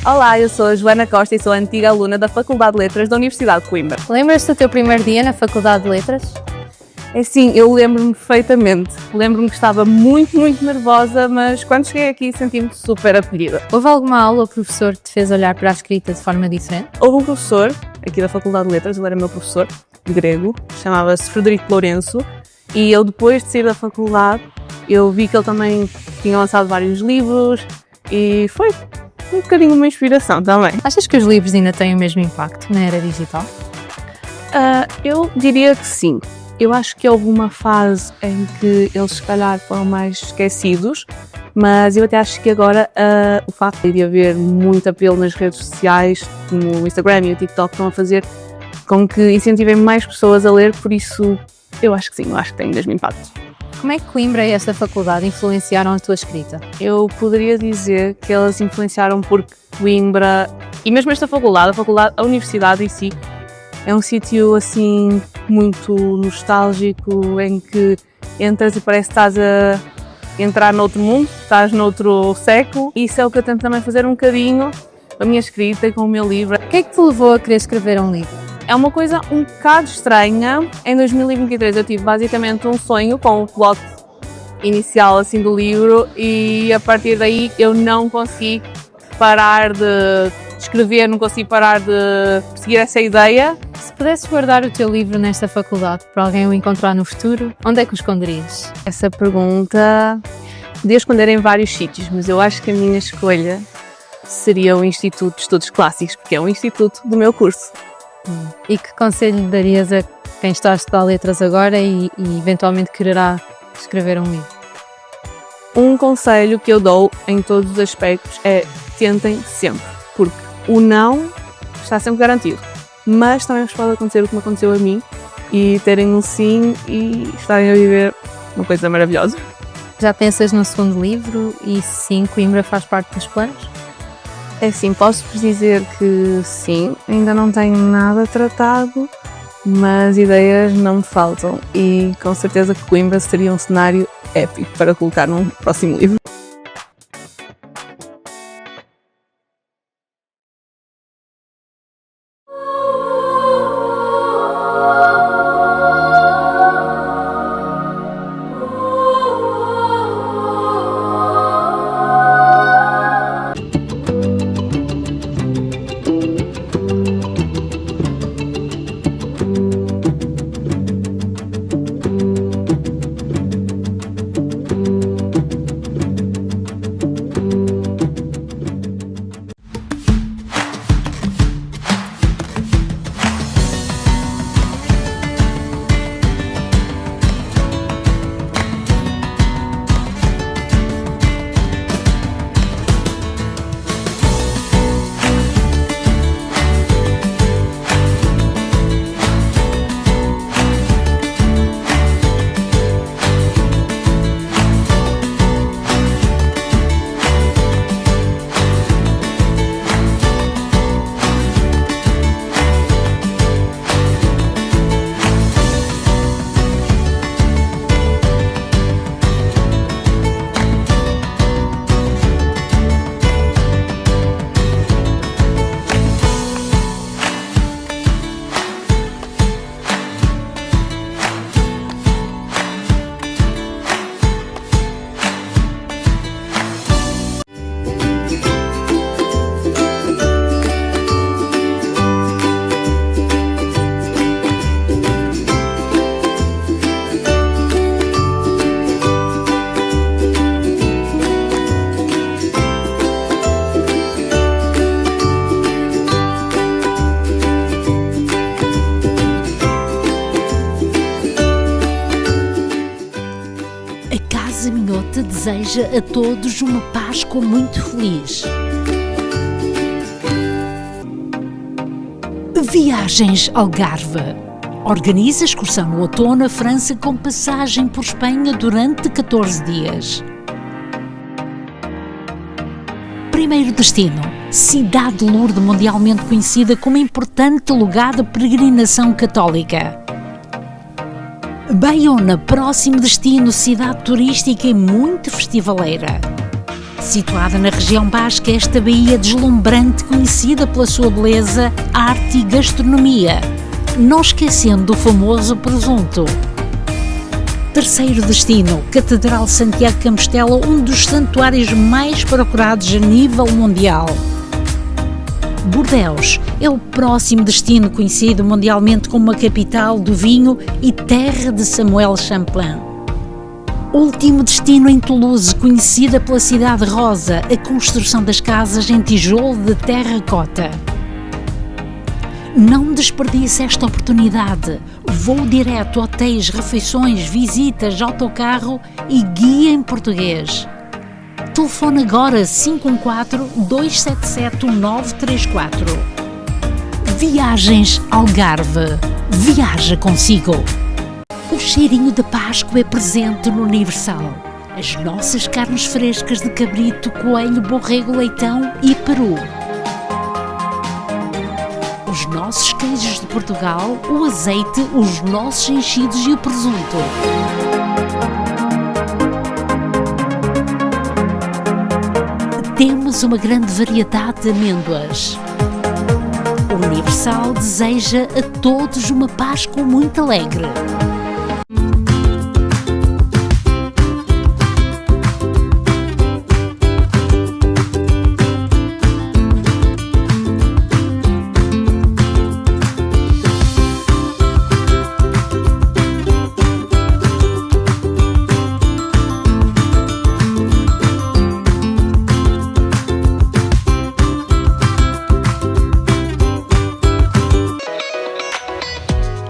Olá, eu sou a Joana Costa e sou a antiga aluna da Faculdade de Letras da Universidade de Coimbra. Lembras-te do teu primeiro dia na Faculdade de Letras? É sim, eu lembro-me perfeitamente. Lembro-me que estava muito nervosa, mas quando cheguei aqui senti-me super acolhida. Houve alguma aula ou professor que te fez olhar para a escrita de forma diferente? Houve um professor, aqui da Faculdade de Letras, ele era meu professor de grego, chamava-se Frederico Lourenço, e eu depois de sair da faculdade, eu vi que ele também tinha lançado vários livros e foi um bocadinho uma inspiração também. Achas que os livros ainda têm o mesmo impacto na era digital? Eu diria que sim. Eu acho que houve uma fase em que eles se calhar foram mais esquecidos, mas eu até acho que agora o facto de haver muito apelo nas redes sociais, como o Instagram e o TikTok, estão a fazer com que incentivem mais pessoas a ler, por isso eu acho que sim, eu acho que tem o mesmo impacto. Como é que Coimbra e esta faculdade influenciaram a tua escrita? Eu poderia dizer que elas influenciaram porque Coimbra, e mesmo esta faculdade, a universidade em si, é um sítio assim muito nostálgico, em que entras e parece que estás a entrar noutro mundo, estás noutro século, e isso é o que eu tento também fazer um bocadinho com a minha escrita e com o meu livro. O que é que te levou a querer escrever um livro? É uma coisa um bocado estranha. Em 2023 eu tive basicamente um sonho com o plot inicial assim do livro e a partir daí eu não consegui parar de escrever, não consegui parar de seguir essa ideia. Se pudesses guardar o teu livro nesta faculdade para alguém o encontrar no futuro, onde é que o esconderias? Essa pergunta podia esconder em vários sítios, mas eu acho que a minha escolha seria o Instituto de Estudos Clássicos, porque é o instituto do meu curso. E que conselho lhe darias a quem está a estudar letras agora e eventualmente quererá escrever um livro? Um conselho que eu dou em todos os aspectos é tentem sempre, porque o não está sempre garantido, mas também vos pode acontecer o que me aconteceu a mim e terem um sim e estarem a viver uma coisa maravilhosa. Já pensas no segundo livro e sim, Coimbra faz parte dos planos? É assim, posso-vos dizer que sim, ainda não tenho nada tratado, mas ideias não me faltam e com certeza que Coimbra seria um cenário épico para colocar num próximo livro. Deseja a todos uma Páscoa muito feliz. Viagens Algarve. Organiza excursão no outono à França com passagem por Espanha durante 14 dias. Primeiro destino, Cidade de Lourdes, mundialmente conhecida como importante lugar de peregrinação católica. Baiona, próximo destino, cidade turística e muito festivaleira. Situada na região basca, esta baía deslumbrante, conhecida pela sua beleza, arte e gastronomia, não esquecendo do famoso presunto. Terceiro destino, Catedral Santiago de Compostela, um dos santuários mais procurados a nível mundial. Bordeaux é o próximo destino, conhecido mundialmente como a capital do vinho e terra de Samuel Champlain. Último destino em Toulouse, conhecida pela Cidade Rosa, a construção das casas em tijolo de terracota. Não desperdice esta oportunidade. Voo direto, hotéis, refeições, visitas, autocarro e guia em português. Telefone agora 514-277-1934. Viagens Algarve. Viaja consigo. O cheirinho de Páscoa é presente no Universal. As nossas carnes frescas de cabrito, coelho, borrego, leitão e peru. Os nossos queijos de Portugal, o azeite, os nossos enchidos e o presunto. Temos uma grande variedade de amêndoas. O Universal deseja a todos uma Páscoa muito alegre.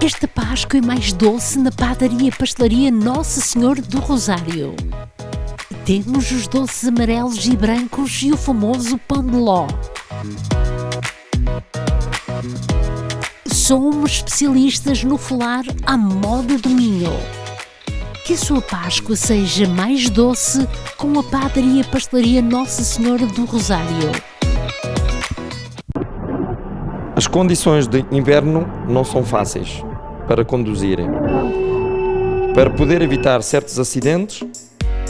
Esta Páscoa é mais doce na padaria e pastelaria Nossa Senhora do Rosário. Temos os doces amarelos e brancos e o famoso pão de ló. Somos especialistas no folar à moda do Minho. Que a sua Páscoa seja mais doce com a padaria e pastelaria Nossa Senhora do Rosário. As condições de inverno não são fáceis para conduzirem. Para poder evitar certos acidentes,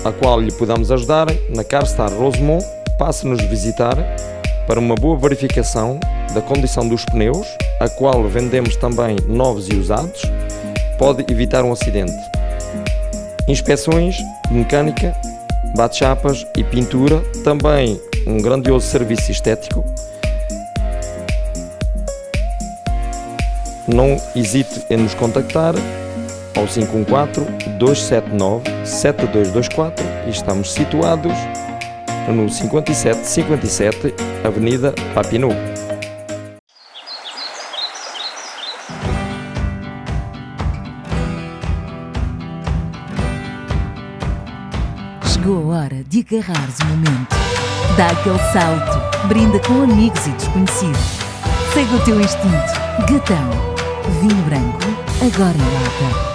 a qual lhe podemos ajudar, na CarStar Rosemont, passe-nos visitar para uma boa verificação da condição dos pneus, a qual vendemos também novos e usados, pode evitar um acidente. Inspeções de mecânica, bate-chapas e pintura, também um grandioso serviço estético. Não hesite em nos contactar ao 514-279-7224 e estamos situados no 5757 Avenida Papineau. Chegou a hora de agarrares o momento. Dá aquele salto, brinda com amigos e desconhecidos. Segue o teu instinto. Gatão. Vinho branco, agora em lata.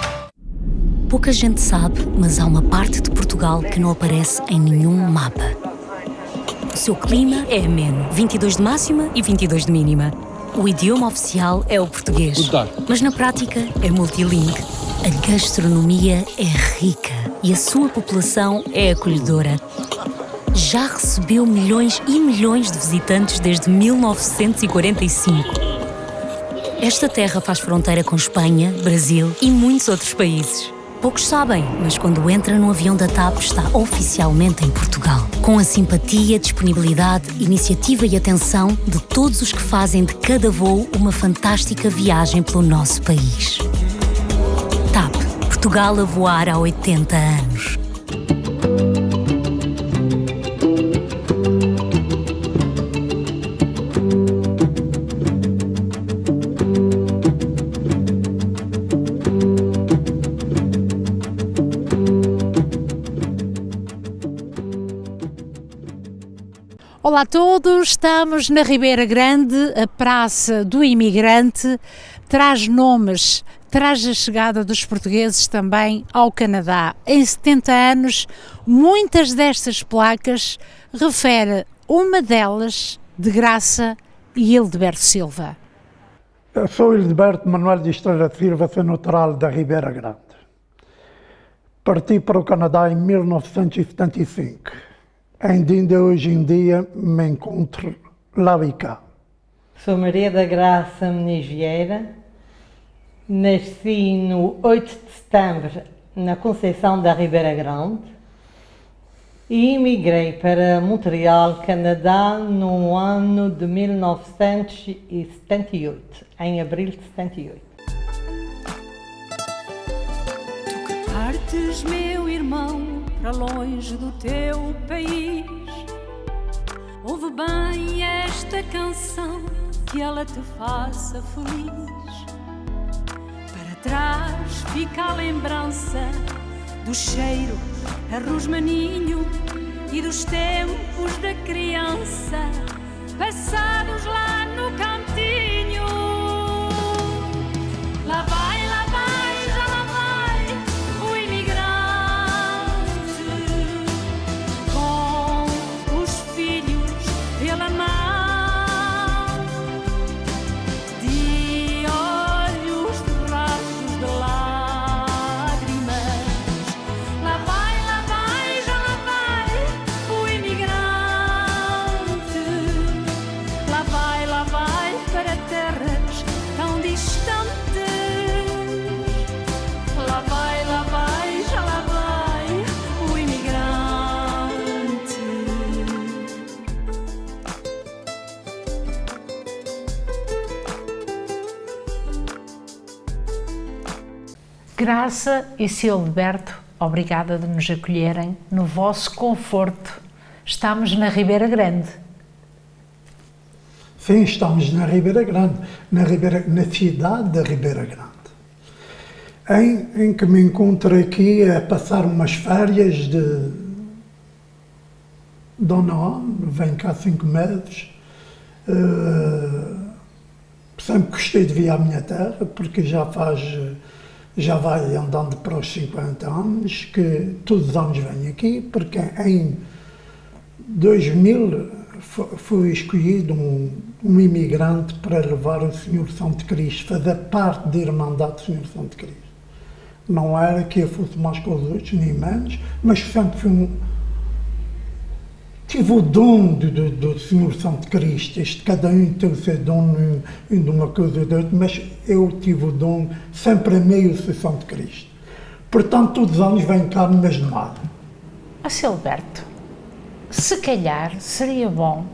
Pouca gente sabe, mas há uma parte de Portugal que não aparece em nenhum mapa. O seu clima é ameno, 22 de máxima e 22 de mínima. O idioma oficial é o português, mas na prática é multilingue. A gastronomia é rica e a sua população é acolhedora. Já recebeu milhões e milhões de visitantes desde 1945. Esta terra faz fronteira com Espanha, Brasil e muitos outros países. Poucos sabem, mas quando entra no avião da TAP está oficialmente em Portugal. Com a simpatia, disponibilidade, iniciativa e atenção de todos os que fazem de cada voo uma fantástica viagem pelo nosso país. TAP, Portugal a voar há 80 anos. Olá a todos, estamos na Ribeira Grande, a Praça do Imigrante, traz nomes, traz a chegada dos portugueses também ao Canadá. Em 70 anos, muitas destas placas refere uma delas de Graça e Hildeberto Silva. Eu sou Hildeberto Manuel de Estrela Silva, sou natural da Ribeira Grande. Parti para o Canadá em 1975. Ainda hoje em dia me encontro lá e cá. Sou Maria da Graça Muniz Vieira, nasci no 8 de setembro na Conceição da Ribeira Grande e emigrei para Montreal, Canadá, no ano de 1978, em abril de 78. Tu que partes, meu irmão, para longe do teu país, ouve bem esta canção, que ela te faça feliz. Para trás fica a lembrança do cheiro a rosmaninho e dos tempos da criança passados lá no cantinho. Lá vai, já lá vai o imigrante com os filhos pela mão, de olhos de rachos de lágrimas. Lá vai, já lá vai o imigrante. Lá vai para terras tão distantes. Lá vai, já lá vai o imigrante. Graça e Silberto, obrigada de nos acolherem no vosso conforto. Estamos na Ribeira Grande. Sim, estamos na Ribeira Grande, na cidade da Ribeira Grande, em que me encontro aqui a passar umas férias de Dona Ana, venho cá 5 meses. Sempre gostei de vir à minha terra, porque já vai andando para os 50 anos, que todos os anos venho aqui, porque em 2000 fui escolhido um imigrante para levar o Senhor Santo Cristo, fazer parte da Irmandade do Senhor Santo Cristo. Não era que eu fosse mais que os outros, nem menos, mas sempre tive o dom do Senhor Santo Cristo. Cada um tem o seu dom de uma coisa ou de outra, mas eu tive o dom, sempre amei o Senhor Santo Cristo. Portanto, todos os anos venho cá no mês de maio. A Silberto, se calhar seria bom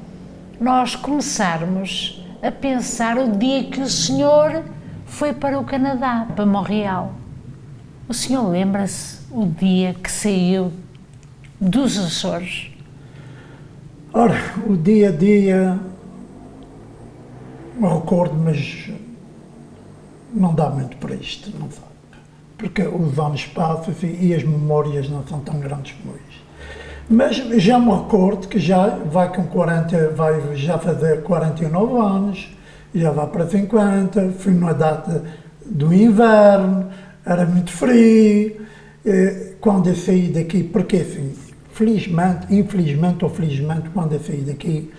nós começarmos a pensar o dia que o senhor foi para o Canadá, para Montreal. O senhor lembra-se o dia que saiu dos Açores? Ora, o dia a dia, me recordo, mas não dá muito para isto, não sabe. Porque os anos passam e as memórias não são tão grandes como isto. Mas já me recordo que já vai já fazer 49 anos, já vai para 50, fui numa data do inverno, era muito frio. Quando eu saí daqui, porque assim, infelizmente ou felizmente, quando eu saí daqui,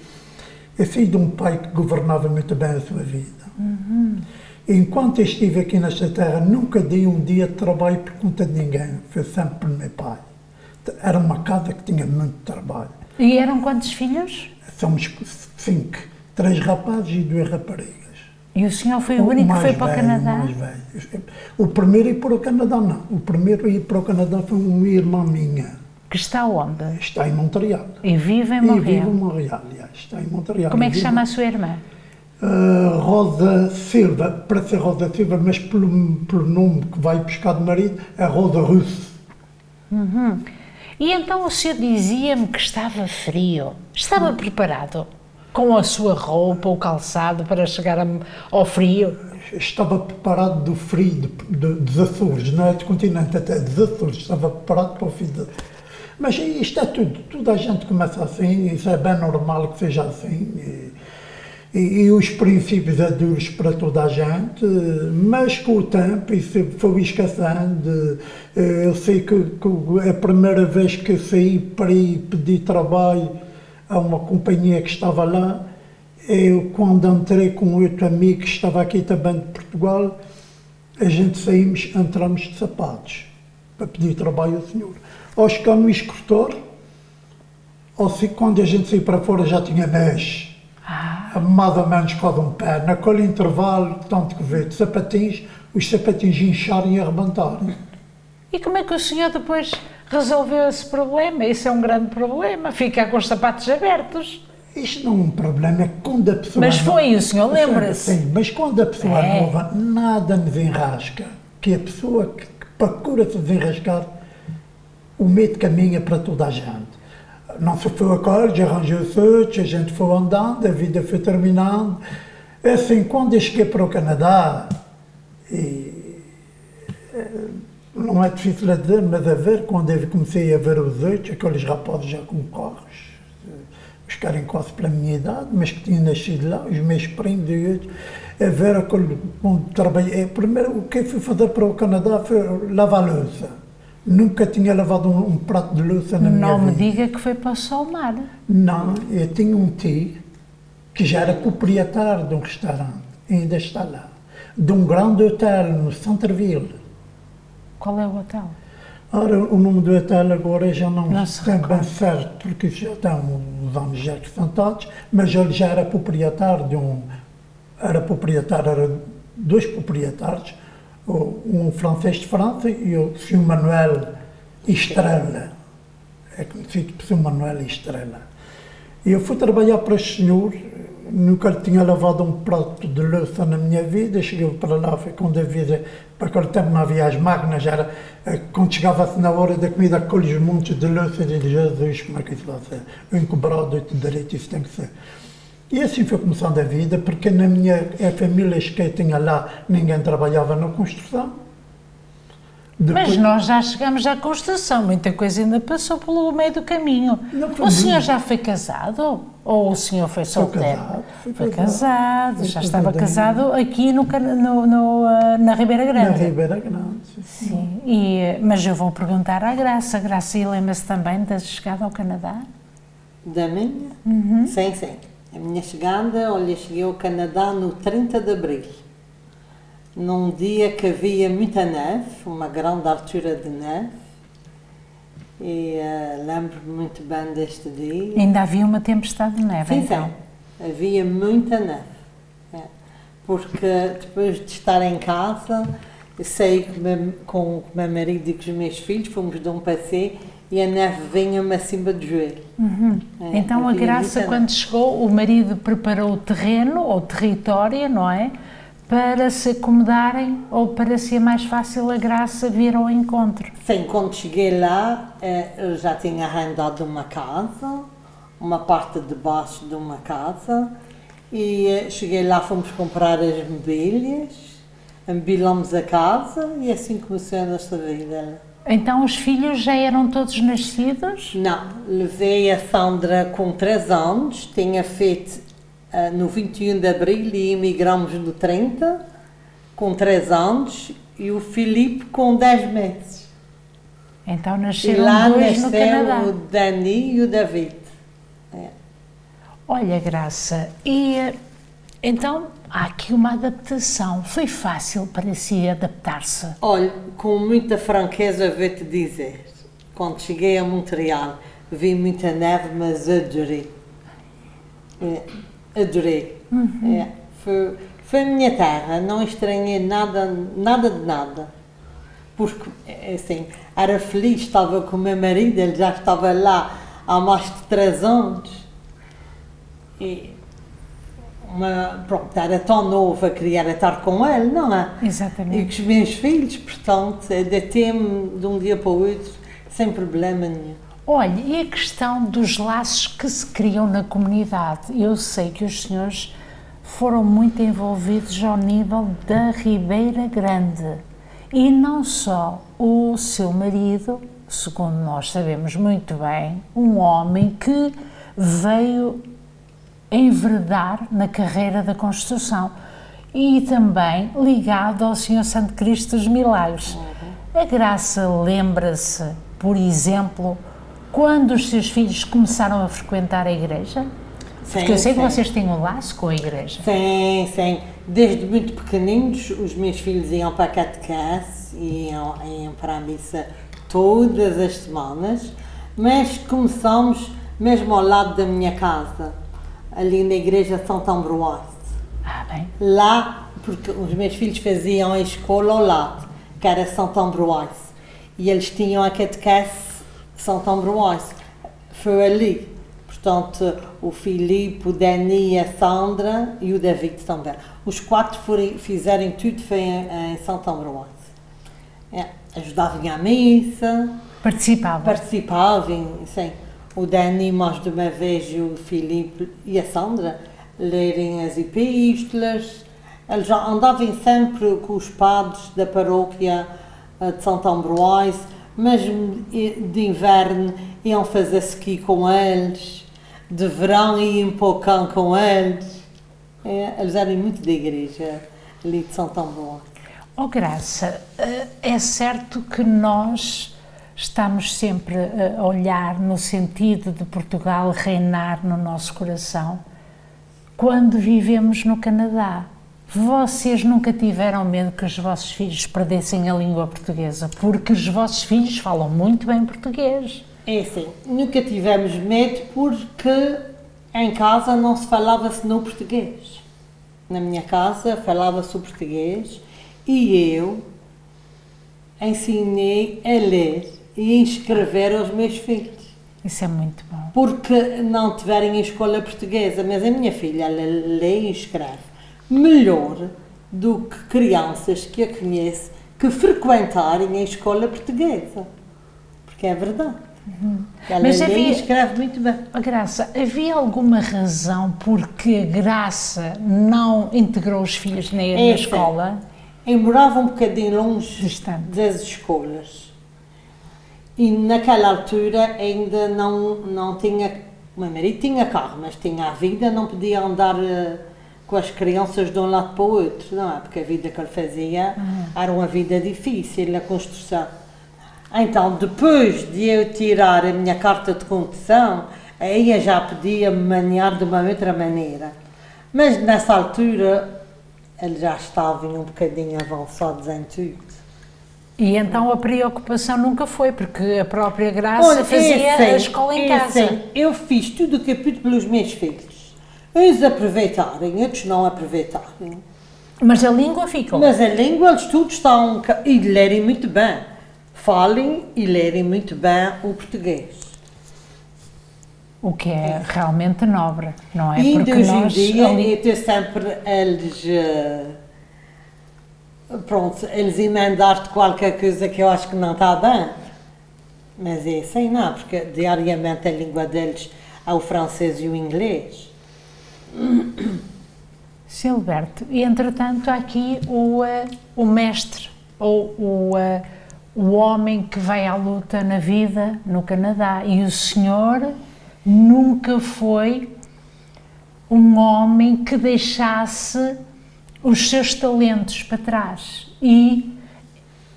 eu saí de um pai que governava muito bem a sua vida. Enquanto eu estive aqui nesta terra, nunca dei um dia de trabalho por conta de ninguém, foi sempre pelo meu pai. Era uma casa que tinha muito trabalho. E eram quantos filhos? Somos 5, 3 rapazes e 2 raparigas. E o senhor foi o único que foi para o Canadá? O mais velho. O primeiro a ir para o Canadá, não. O primeiro a ir para o Canadá foi uma irmã minha. Que está onde? Está em Montreal. E vive em Montreal? E vive em Montreal, aliás. Está em Montreal. Como é que se chama a sua irmã? Rosa Silva, para ser Rosa Silva, mas pelo nome que vai buscar de marido, é Rosa Russo. E então o senhor dizia-me que estava frio. Estava preparado com a sua roupa, o calçado para chegar ao frio? Estava preparado do frio dos Açores, não é do continente, até dos Açores. Estava preparado para o frio. Mas isto é tudo. Toda a gente começa assim, isso é bem normal que seja assim. E os princípios é duros para toda a gente, mas com o tempo isso foi esquecendo. Eu sei que a primeira vez que eu saí para ir pedir trabalho a uma companhia que estava lá, eu quando entrei com outro amigo que estava aqui também de Portugal, a gente entramos de sapatos para pedir trabalho ao senhor. Ao chegar no escritório, Ou se quando a gente saiu para fora já tinha mês. Mais ou menos cada um pé. Naquele intervalo, tanto que vê, de sapatins, os sapatinhos incharem e arrebentarem. E como é que o senhor depois resolveu esse problema? Isso é um grande problema, ficar com os sapatos abertos. Isto não é um problema, é quando a pessoa... Mas foi, o senhor lembra-se? Sim, mas quando a pessoa é nova, nada nos enrasca. Que a pessoa que procura se desenrascar, o medo caminha para toda a gente. Não se foi a corte, arranjou-se, a gente foi andando, a vida foi terminando. É assim, quando eu cheguei para o Canadá, não é difícil a dizer, mas a ver, quando eu comecei a ver os outros, aqueles rapazes já com carros, os caras quase pela minha idade, mas que tinham nascido lá, os meus primos e outros, a ver aquele, onde trabalhei. Primeiro, o que eu fui fazer para o Canadá foi lavar louça. Nunca tinha lavado um prato de louça na minha vida. Não me diga que foi para o Solmar. Não, eu tinha um tio que já era proprietário de um restaurante, ainda está lá, de um grande hotel no Centre-Ville. Qual é o hotel? Ora, o nome do hotel agora já não se tem recorda. bem certo, porque já tem uns anos já acrescentados, mas ele já era proprietário de era dois proprietários, um francês de França e o Sr. Manuel Estrela. É conhecido por Sr. Manuel Estrela. E eu fui trabalhar para este senhor, nunca lhe tinha lavado um prato de louça na minha vida, cheguei para lá, foi quando havia, para aquele tempo não havia as máquinas, quando chegava-se na hora da comida, aqueles montes de louça, eu disse, Jesus, como é que isso vai ser? Um cobrado, outro direito, isso tem que ser. E assim foi começando a vida, porque na minha família que eu tinha lá, ninguém trabalhava na construção. Depois, Mas nós já chegamos à construção, muita coisa ainda passou pelo meio do caminho. Não, O senhor já foi casado? Ou o senhor foi solteiro? Foi casado, já estava casado aqui na Ribeira Grande. Na Ribeira Grande, Sim. Mas eu vou perguntar à Graça. Graça, e lembra-se também da chegada ao Canadá? Da minha? Sim, sim. A minha chegada, olha, cheguei ao Canadá no 30 de Abril. Num dia que havia muita neve, uma grande altura de neve. E lembro-me muito bem deste dia. Ainda havia uma tempestade de neve, Sim, então? sim. Havia muita neve. É. Porque depois de estar em casa, eu saí com o meu marido e com os meus filhos, fomos de um passeio e a neve vinha-me acima do joelho. É, Então a havia Graça, muita quando chegou, o marido preparou o terreno, ou território, não é? Para se acomodarem, ou para ser mais fácil a Graça vir ao encontro. Sim, quando cheguei lá, eu já tinha arrendado uma casa, uma parte de baixo de uma casa, e cheguei lá, fomos comprar as mobílias, mobilamos a casa e assim começou a nossa vida. Então os filhos já eram todos nascidos? Não, levei a Sandra com 3 anos, tinha feito no 21 de Abril e emigramos no 30, com 3 anos, e o Filipe com 10 meses. Então E nasceram lá dois no Canadá. nasceu o Dani e o David. É. Olha, Graça, e então há aqui uma adaptação. Foi fácil para si adaptar-se? Olha, com muita franqueza vou-te dizer, quando cheguei a Montreal, vi muita neve, mas adorei. Adorei. É, foi a minha terra, não estranhei nada de nada. Porque, assim, era feliz, estava com o meu marido, ele já estava lá há mais de 3 anos. E, pronto, era tão nova, queria estar com ele, não é? Exatamente. E com os meus filhos, portanto, adaptei-me de um dia para o outro, sem problema nenhum. Olha, e a questão dos laços que se criam na comunidade? Eu sei que os senhores foram muito envolvidos ao nível da Ribeira Grande. E não só o seu marido, segundo nós sabemos muito bem, um homem que veio enveredar na carreira da construção e também ligado ao Senhor Santo Cristo dos Milagres. A Graça lembra-se, por exemplo, quando os seus filhos começaram a frequentar a igreja? Sim, Porque eu sei que sim. vocês têm um laço com a igreja. Sim, sim. Desde muito pequeninos, os meus filhos iam para a catequese, iam para a missa todas as semanas, mas começámos mesmo ao lado da minha casa, ali na igreja de São Ambroise. Bem. Lá, porque os meus filhos faziam a escola ao lado, que era São Ambroise, e eles tinham a catequese São Ambroise. Foi ali. Portanto, o Filipe, o Dani, a Sandra e o David também. Os 4 fizeram tudo foi em São Ambroise. Ajudavam à missa. Participavam, sim. O Dani, mais de uma vez, e o Filipe e a Sandra, lerem as epístolas. Eles já andavam sempre com os padres da paróquia de São Ambroise, mesmo de inverno iam fazer ski com eles, de verão iam para o cão com eles. Eles eram muito da igreja ali de São Ambroise. Oh Graça, é certo que nós estamos sempre a olhar no sentido de Portugal reinar no nosso coração quando vivemos no Canadá. Vocês nunca tiveram medo que os vossos filhos perdessem a língua portuguesa? Porque os vossos filhos falam muito bem português. É sim, nunca tivemos medo porque em casa não se falava senão português. Na minha casa falava-se o português e eu ensinei a ler e a escrever aos meus filhos. Isso é muito bom. Porque não tiverem a escola portuguesa, mas a minha filha ela lê e escreve melhor do que crianças que eu conheço que frequentarem a escola portuguesa. Porque é verdade. Ela Mas lê e escreve muito bem. Graça, havia alguma razão porque a Graça não integrou os filhos na escola? Eu morava um bocadinho longe das escolas. E naquela altura ainda não tinha... O meu marido tinha carro, mas tinha a vida, não podia andar com as crianças de um lado para o outro, não é? Porque a vida que ele fazia era uma vida difícil, a construção. Então, depois de eu tirar a minha carta de condução, aí eu já podia me maniar de uma outra maneira. Mas nessa altura, eles já estavam um bocadinho avançados em tudo. E então a preocupação nunca foi, porque a própria Graça fazia a escola em casa. Eu fiz tudo o que eu pude pelos meus filhos. Uns aproveitarem, outros não aproveitarem. Mas a língua ficou? Mas a língua, eles todos estão... E lerem muito bem. Falem e lerem muito bem o português. O que é realmente nobre, não é? E porque hoje em nós dia, eu tenho sempre eles... Pronto, eles emendar-te qualquer coisa que eu acho que não está bem. Mas é assim, não, porque diariamente a língua deles é o francês e o inglês. Silberto, e entretanto há aqui o mestre, ou o homem que vai à luta na vida no Canadá, e o senhor nunca foi um homem que deixasse os seus talentos para trás e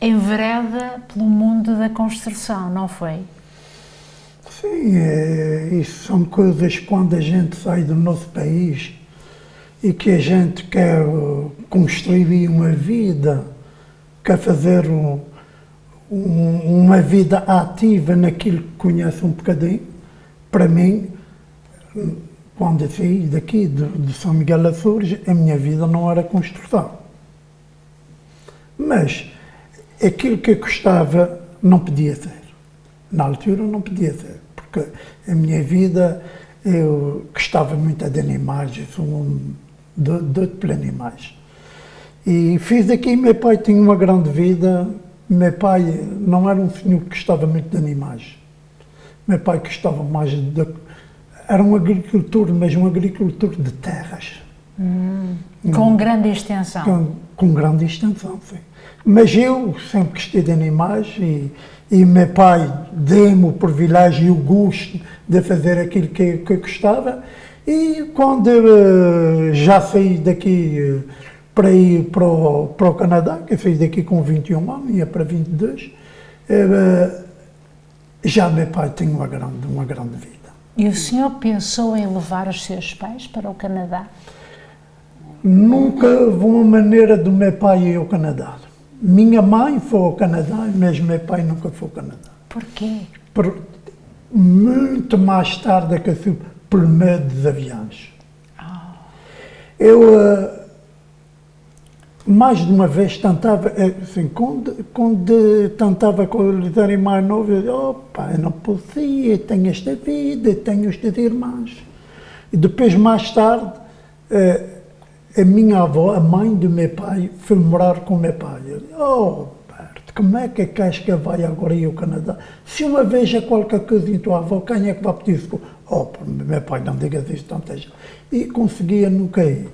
envereda pelo mundo da construção, não foi? Sim, isso são coisas quando a gente sai do nosso país e que a gente quer construir uma vida, quer fazer uma vida ativa naquilo que conhece um bocadinho. Para mim, quando eu saí daqui, de São Miguel Açores, a minha vida não era construção. Mas aquilo que eu gostava não podia ser. Na altura não podia ser, porque a minha vida, eu gostava muito de animais, eu sou doido por animais. E fiz aqui, meu pai tinha uma grande vida, meu pai não era um senhor que gostava muito de animais. Meu pai gostava mais de... Era um agricultor, mas um agricultor de terras. Com grande extensão. Com grande extensão, sim. Mas eu sempre gostei de animais e meu pai deu-me o privilégio e o gosto de fazer aquilo que eu gostava. E quando eu já saí daqui para ir para o Canadá, que eu saí daqui com 21 anos, ia para 22, já meu pai tinha uma grande vida. E o senhor pensou em levar os seus pais para o Canadá? Nunca houve uma maneira do meu pai ir ao Canadá. Minha mãe foi ao Canadá, mas meu pai nunca foi ao Canadá. Porquê? muito mais tarde é que eu soube, pelo medo dos aviões. Eu, mais de uma vez, tentava, assim, quando tentava quando era mais novo, eu dizia, opa, eu não posso ir, eu tenho esta vida, eu tenho estas irmãs. E depois, mais tarde, a minha avó, a mãe do meu pai, foi morar com o meu pai. Eu disse, Berto, como é que queres que eu vá agora ir ao Canadá? Se uma vez é qualquer coisa em tua avó, quem é que vai pedir isso? Meu pai, não digas isso, tanta gente. E conseguia nunca ir.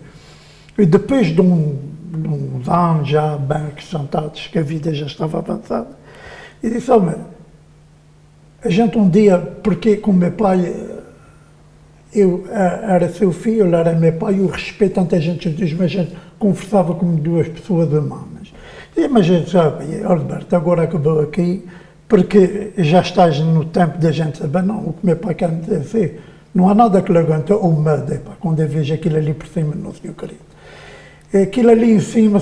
E depois de uns anos já bem acrescentados, que a vida já estava avançada, e disse, a gente um dia, porque com o meu pai, eu era seu filho, ele era meu pai, eu respeito tanta gente diz, mas a gente conversava como duas pessoas humanas. E, mas a gente sabe, Alberto, agora acabou aqui, porque já estás no tempo da gente saber, não, o que meu pai quer me dizer, não há nada que lhe aguente o medo, quando eu vejo aquilo ali por cima, não senhor querido. Aquilo ali em cima,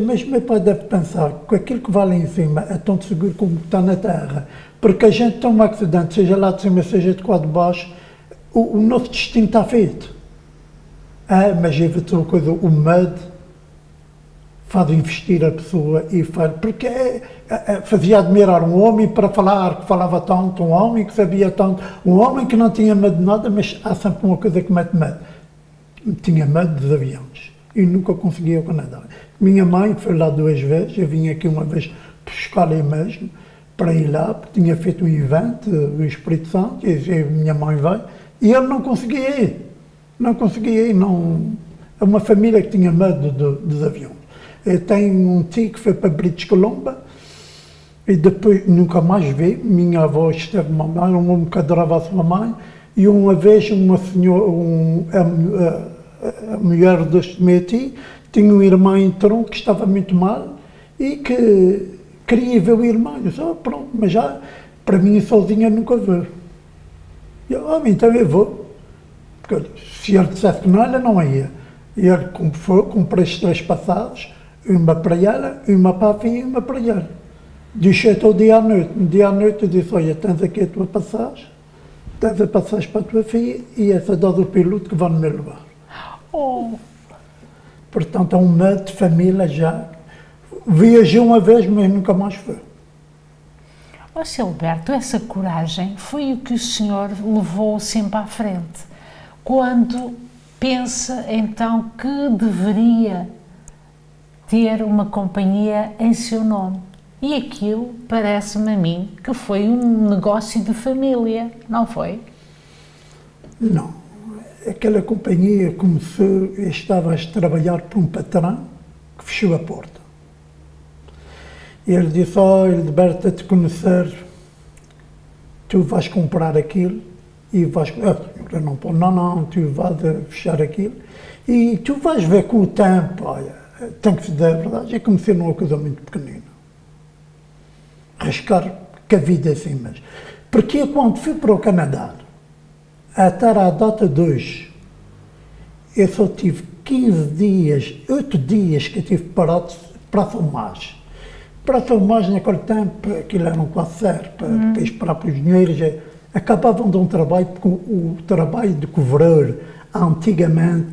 mas meu pai deve pensar que aquilo que vai ali em cima é tão seguro como está na terra, porque a gente tem um acidente, seja lá de cima, seja de cá de baixo, o nosso destino está feito. Mas eu vou dizer uma coisa, o medo faz investir a pessoa e faz, porque fazia admirar um homem para falar, que falava tanto, um homem que sabia tanto, um homem que não tinha medo de nada, mas há sempre uma coisa que mete medo. Tinha medo dos aviões e nunca conseguia o Canadá. Minha mãe foi lá 2 vezes, eu vim aqui uma vez buscar-lhe mesmo, para ir lá, porque tinha feito um evento, o Espírito Santo, e minha mãe veio, e ele não conseguia ir. Não conseguia ir, não. É uma família que tinha medo dos aviões. Eu tenho um tio que foi para British Columbia, e depois nunca mais vi. Minha avó esteve uma mãe, um homem que adorava a sua mãe, e uma vez uma senhora, a mulher deste meu tio, tinha um irmão em Toronto que estava muito mal, e que queria ver o irmão. Eu disse, pronto, mas já, para mim sozinha nunca vou. Eu, então eu vou. Porque se ele dissesse que não, ela não ia. E ele comprei as 3 passagens, uma para ela, uma para a filha e uma para ele. Deixei-te o dia à noite. No dia à noite eu disse, olha, tens aqui a tua passagem, tens a passagem para a tua filha e essa dá do piloto que vai no meu lugar. Portanto, é um medo de família já. Viajei uma vez, mas nunca mais foi. Ó, Silberto, essa coragem foi o que o senhor levou sempre à frente. Quando pensa, então, que deveria ter uma companhia em seu nome. E aquilo, parece-me a mim, que foi um negócio de família, não foi? Não. Aquela companhia começou, eu estava a trabalhar para um patrão que fechou a porta. E ele disse, olha, Alberto, te conhecer, tu vais comprar aquilo e vais... Eu não, não, tu vais fechar aquilo e tu vais ver com o tempo, olha, tem que se dar a verdade, eu comecei numa coisa muito pequenina. Arriscar que a vida é assim mesmo. Porque eu, quando fui para o Canadá, até à data de hoje, eu só tive 15 dias, 8 dias que eu tive parado para São Tomás. Para São Tomás, naquele tempo, aquilo era um quase certo, para esperar para os dinheiros, acabavam de um trabalho, porque o trabalho de covreiro, antigamente,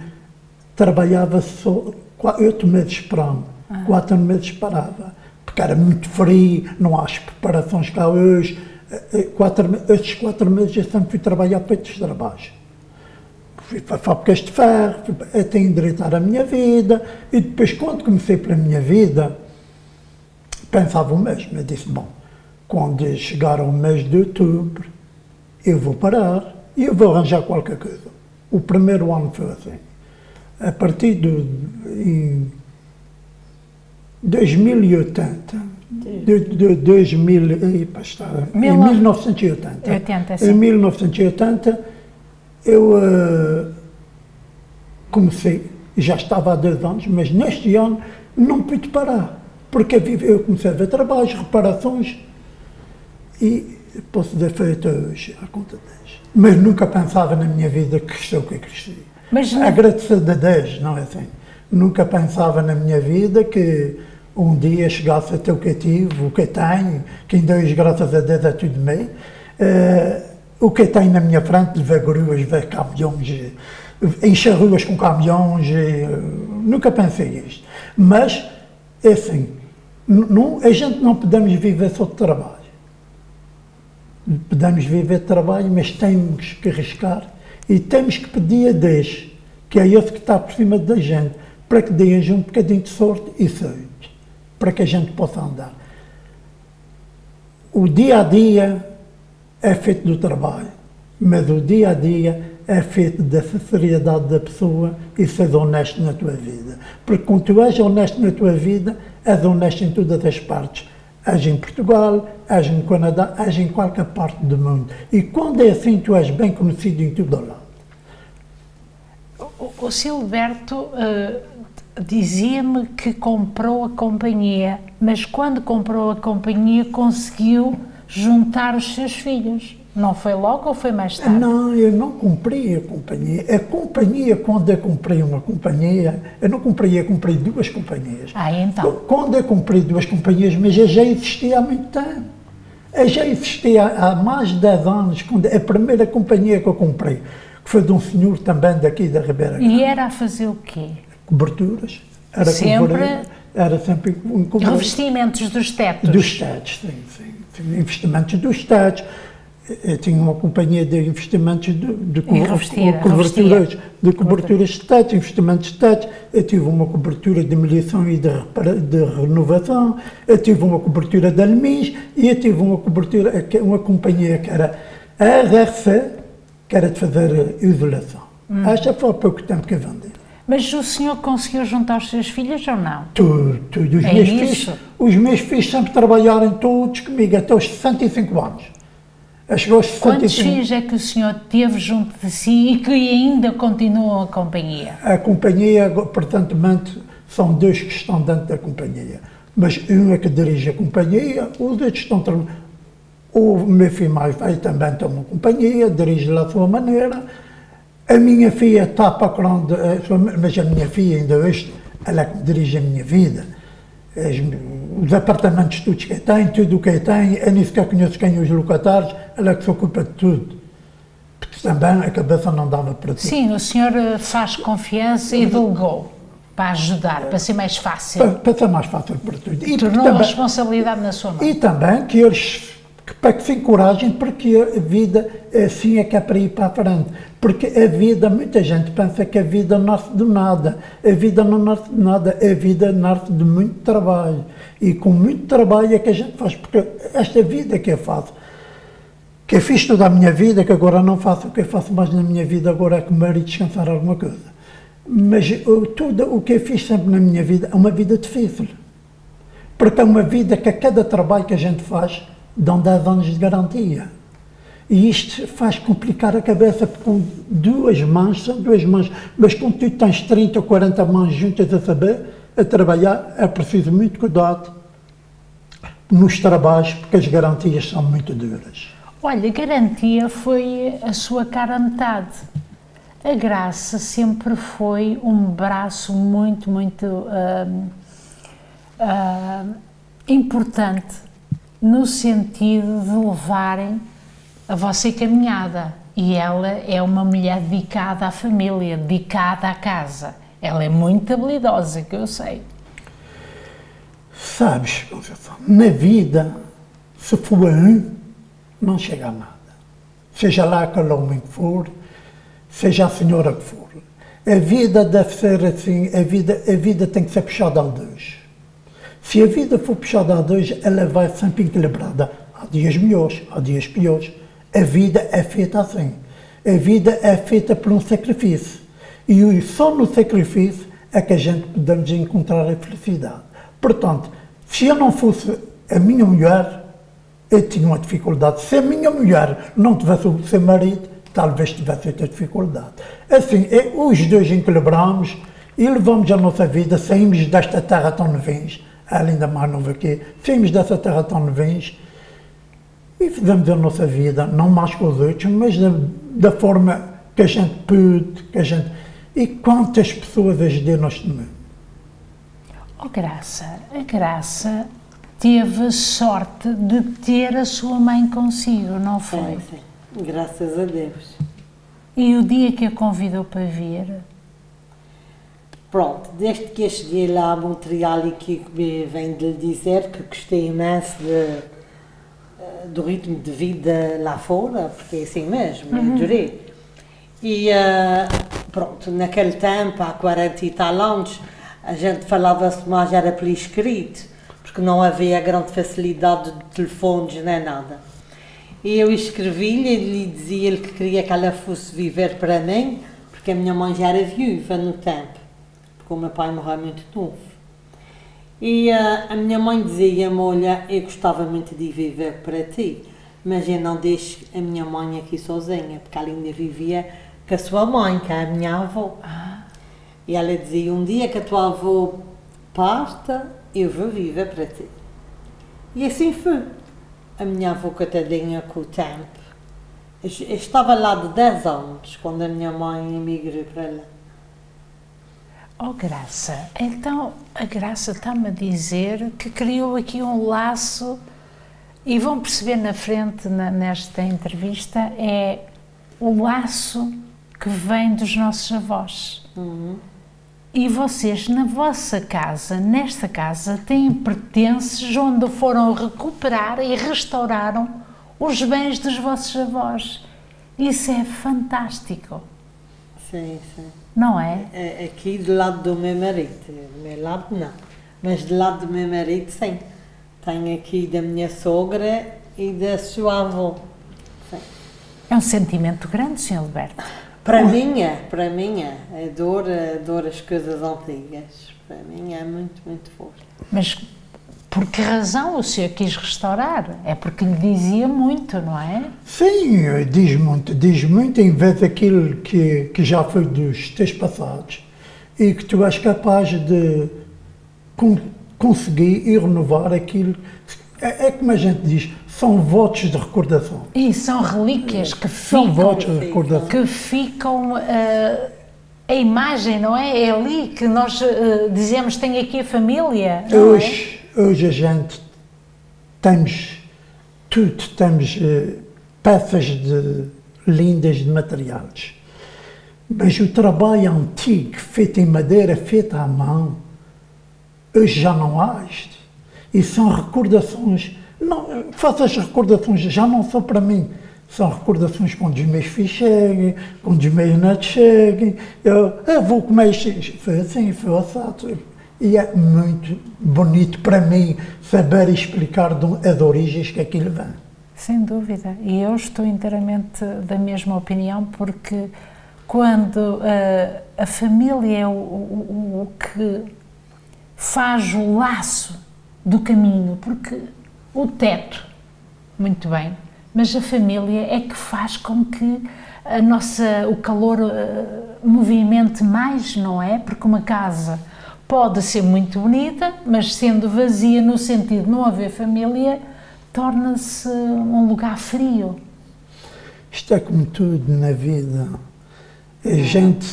trabalhava só 8 meses esperando, 4 meses parava, porque era muito frio, não há as preparações cá hoje. Estes 4 meses eu sempre fui trabalhar para estes trabalhos. Fui para fábricas de ferro, até endireitar a minha vida, e depois, quando comecei pela minha vida, pensava o mesmo. Eu disse, bom, quando chegar ao mês de outubro, eu vou parar e eu vou arranjar qualquer coisa. O primeiro ano foi assim. A partir de 2080, em 1980, em 1980 eu comecei, já estava há 2 anos, mas neste ano não pude parar, porque eu comecei a ver trabalhos, reparações, e posso dizer feito hoje, à conta de 10. Mas nunca pensava na minha vida que cresceu o que cresci. Agradecer a Deus, não é assim? Nunca pensava na minha vida que um dia chegasse a ter o que eu tive, o que eu tenho, que em Deus, graças a Deus, é tudo meio. o que tem na minha frente, ver gruas, ver caminhões, encher ruas com caminhões, nunca pensei isto. Mas, é assim, a gente não podemos viver só de trabalho. Podemos viver de trabalho, mas temos que arriscar e temos que pedir a Deus, que é esse que está por cima da gente, para que dê um bocadinho de sorte e saúde, para que a gente possa andar. O dia a dia é feito do trabalho, mas o dia a dia é feito da sinceridade da pessoa e ser honesto na tua vida. Porque quando tu és honesto na tua vida, és honesto em todas as partes. És em Portugal, és no Canadá, és em qualquer parte do mundo. E quando é assim, tu és bem conhecido em todo o lado. O Silberto dizia-me que comprou a companhia, mas quando comprou a companhia conseguiu juntar os seus filhos. Não foi logo ou foi mais tarde? Não, eu não comprei a companhia. A companhia, quando eu comprei uma companhia, eu não comprei, eu comprei duas companhias. Então? Quando eu comprei duas companhias, mas eu já existia há muito tempo. Eu já existia há mais de 10 anos, quando a primeira companhia que eu comprei, que foi de um senhor também daqui da Ribeira Grande. E era a fazer o quê? Coberturas. Era sempre um cobertura. Revestimentos dos tetos? Dos tetos, sim. Investimentos dos tetos. Eu tinha uma companhia de investimentos de coberturas de teto, investimentos de teto. Eu tive uma cobertura de demolição e de renovação. Eu tive uma cobertura de alumínios e eu tive uma companhia que era a RRC, que era de fazer isolação. Esta foi há pouco tempo que eu vendi. Mas o senhor conseguiu juntar os seus filhos ou não? Tudo. Os meus filhos sempre trabalharam todos comigo até aos 65 anos. Quantos filhos é que o senhor teve junto de si e que ainda continuam a companhia? A companhia, portanto, são dois que estão dentro da companhia. Mas um é que dirige a companhia, os outros estão trabalhando. O meu filho mais velho também tem uma companhia, dirige lá a sua maneira. A minha filha está para grande, mas a minha filha ainda hoje, ela é que dirige a minha vida. Os apartamentos todos que tem, tudo o que tem, eu nem sequer conheço quem os locatários, ela é que se ocupa de tudo. Porque também a cabeça não dava para tudo. Sim, o senhor faz confiança e delegou para ajudar, para ser mais fácil. Para ser mais fácil para tudo. E tornou a responsabilidade na sua mão. E também que eles, para que se encorajem, porque a vida assim é que é para ir para a frente. Porque a vida, muita gente pensa que a vida nasce do nada. A vida não nasce de nada, a vida nasce de muito trabalho. E com muito trabalho é que a gente faz, porque esta vida que eu faço, que eu fiz toda a minha vida, que agora não faço, o que eu faço mais na minha vida agora é comer e descansar alguma coisa. Mas tudo o que eu fiz sempre na minha vida é uma vida difícil. Porque é uma vida que a cada trabalho que a gente faz, dão 10 anos de garantia. E isto faz complicar a cabeça, porque com duas mãos, são duas mãos, mas quando tu tens 30 ou 40 mãos juntas a saber, a trabalhar, é preciso muito cuidado nos trabalhos, porque as garantias são muito duras. Olha, garantia foi a sua cara a metade. A Graça sempre foi um braço muito importante no sentido de levarem a vossa caminhada. E ela é uma mulher dedicada à família, dedicada à casa. Ela é muito habilidosa, que eu sei. Sabes, Conceição, na vida, se for um, não chega a nada. Seja lá aquele homem que for, seja a senhora que for. A vida deve ser assim, a vida tem que ser puxada a dois. Se a vida for puxada a dois, ela vai sempre equilibrada. Há dias melhores, há dias piores. A vida é feita assim. A vida é feita por um sacrifício. E só no sacrifício é que a gente podemos encontrar a felicidade. Portanto, se eu não fosse a minha mulher, eu tinha uma dificuldade. Se a minha mulher não tivesse o seu marido, talvez tivesse outra dificuldade. Assim, os dois equilibramos e levamos a nossa vida, saímos desta terra tão novinhos, ela ainda mais nova que saímos dessa terra tão novinhos e fizemos a nossa vida, não mais com os outros, mas da forma que a gente pôde, E quantas pessoas ajudei neste mundo? Oh, Graça, a Graça teve a sorte de ter a sua mãe consigo, não foi? Graças a Deus. E o dia que a convidou para vir? Pronto, desde que eu cheguei lá a Montreal e que venho de lhe dizer que gostei imenso do ritmo de vida lá fora, porque é assim mesmo, eu adorei. E pronto, naquele tempo, há 40 e tal anos, a gente falava-se mais, era por escrito, porque não havia grande facilidade de telefones nem nada. E eu escrevi-lhe e lhe dizia-lhe que queria que ela fosse viver para mim, porque a minha mãe já era viúva no tempo, porque o meu pai morreu muito novo. E a minha mãe dizia-me, olha, eu gostava muito de viver para ti, mas eu não deixo a minha mãe aqui sozinha, porque ela ainda vivia com a sua mãe, que é a minha avó. E ela dizia, um dia que a tua avó parta, eu vou viver para ti. E assim foi. A minha avó, coitadinha, com o tempo, eu estava lá de 10 anos, quando a minha mãe emigrou para lá. Oh, Graça, então a Graça está-me a dizer que criou aqui um laço, e vão perceber na frente, nesta entrevista, é o laço que vem dos nossos avós. E vocês, na vossa casa, nesta casa, têm pertences onde foram recuperar e restauraram os bens dos vossos avós. Isso é fantástico. Sim, sim. Não é? Aqui do lado do meu marido, do meu lado não, mas do lado do meu marido sim. Tenho aqui da minha sogra e da sua avó. Sim. É um sentimento grande, Sr. Alberto. Para mim, adoro as coisas antigas. Para mim é muito, muito forte. Mas por que razão o senhor quis restaurar? É porque lhe dizia muito, não é? Sim, diz muito em vez daquilo que já foi dos teus passados e que tu és capaz de conseguir e renovar aquilo. É como a gente diz, são votos de recordação. E são relíquias que São votos de recordação. que ficam a imagem, não é? É ali que nós dizemos, tem aqui a família, não Hoje a gente temos tudo, temos peças lindas de materiais, mas o trabalho antigo, feito em madeira, feito à mão, hoje já não há isto. E são recordações, não, faço as recordações, já não são para mim, são recordações quando os meus filhos cheguem, quando os meus netos cheguem, eu vou comer isto, foi assim, foi assado. E é muito bonito para mim saber explicar as origens que aquilo vem. Sem dúvida, e eu estou inteiramente da mesma opinião, porque quando a família é o que faz o laço do caminho, porque o teto, muito bem, mas a família é que faz com que o calor movimente mais, não é? Porque uma casa pode ser muito bonita, mas sendo vazia no sentido de não haver família, torna-se um lugar frio. Isto é como tudo na vida. A gente,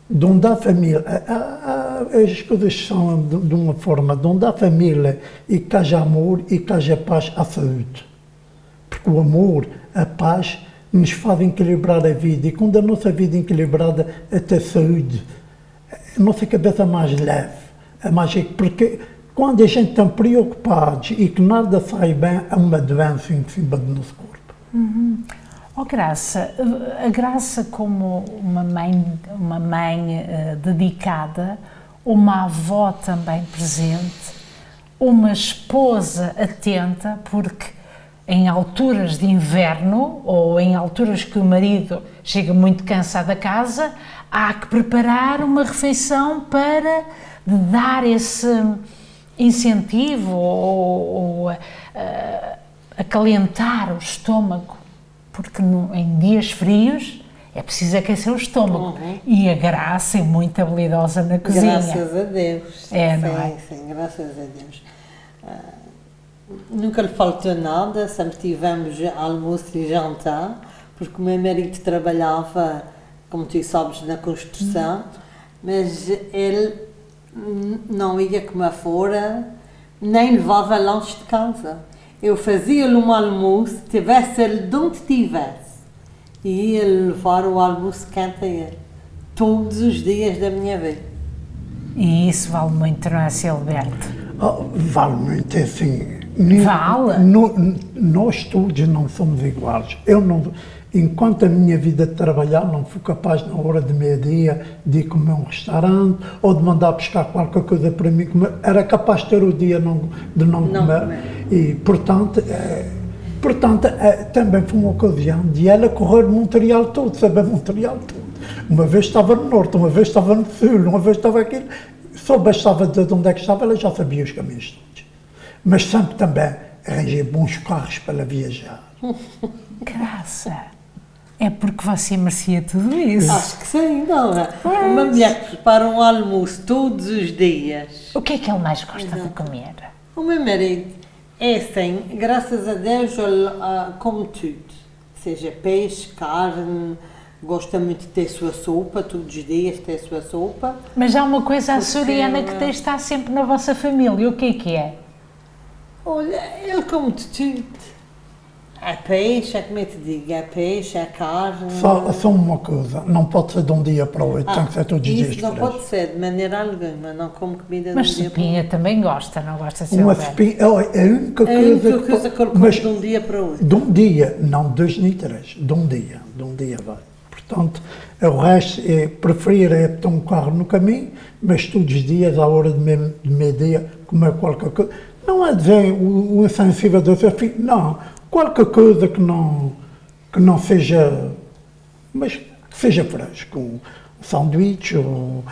de onde há família, as coisas são de uma forma, de onde há família e que haja amor e que haja paz, há saúde. Porque o amor, a paz, nos fazem equilibrar a vida, e quando a nossa vida é equilibrada, até saúde, a nossa cabeça é mais leve, porque quando a gente está preocupado e que nada sai bem, há uma doença em cima do nosso corpo. Oh, Graça, a Graça como uma mãe dedicada, uma avó também presente, uma esposa atenta, porque em alturas de inverno ou em alturas que o marido chega muito cansado a casa, há que preparar uma refeição para dar esse incentivo ou acalentar o estômago, porque em dias frios é preciso aquecer o estômago. E a Graça é muito habilidosa na cozinha. Graças a Deus. Não é? Sim, graças a Deus. Nunca lhe faltou nada, sempre tivemos almoço e jantar, porque o meu marido trabalhava, como tu sabes, na construção, mas ele não ia comer fora, nem levava lanche de casa. Eu fazia-lhe um almoço, tivesse ele de onde tivesse, e ia levar o almoço quente a ele, todos os dias da minha vida. E isso vale muito, não é, Silberto? Vale muito, é assim. Vale? Nós todos não somos iguais. Eu não, enquanto a minha vida de trabalhar, não fui capaz na hora de meio-dia de ir comer um restaurante ou de mandar buscar qualquer coisa para mim comer. Era capaz de ter o dia de não comer. E, portanto, também foi uma ocasião de ela correr Montreal todo, saber Montreal todo. Uma vez estava no norte, uma vez estava no sul, uma vez estava aqui. Só bastava dizer de onde é que estava, ela já sabia os caminhos todos. Mas sempre também arranjei bons carros para ela viajar. Graça! É porque você merecia tudo isso. Acho que sim, não é? Uma mulher que prepara um almoço todos os dias. O que é que ele mais gosta de comer? O meu marido é assim, graças a Deus, ele come tudo. Seja peixe, carne, gosta muito de ter sua sopa, todos os dias ter sua sopa. Mas há uma coisa açoriana que tem de estar sempre na vossa família. O que é? Olha, ele come de tudo. É peixe, é como eu te digo, é peixe, é carne. Só uma coisa, não pode ser de um dia para o outro, tem que ser todos os dias. Isso não pode ser, de maneira alguma, não como comida de um Mas dia para o sopinha outro. também gosta, não gosta de Uma Silberto? sopinha, é a única É a única coisa coisa que ele come de um dia para o outro. De um dia, não 2 nem 3, de um dia vai. Portanto, o resto, preferir é ter um carro no caminho, mas todos os dias, à hora de meio-dia, comer qualquer coisa. Não é dizer o insensível do seu filho, não. Qualquer coisa que não seja, mas que seja fresco. Um sanduíche, ou...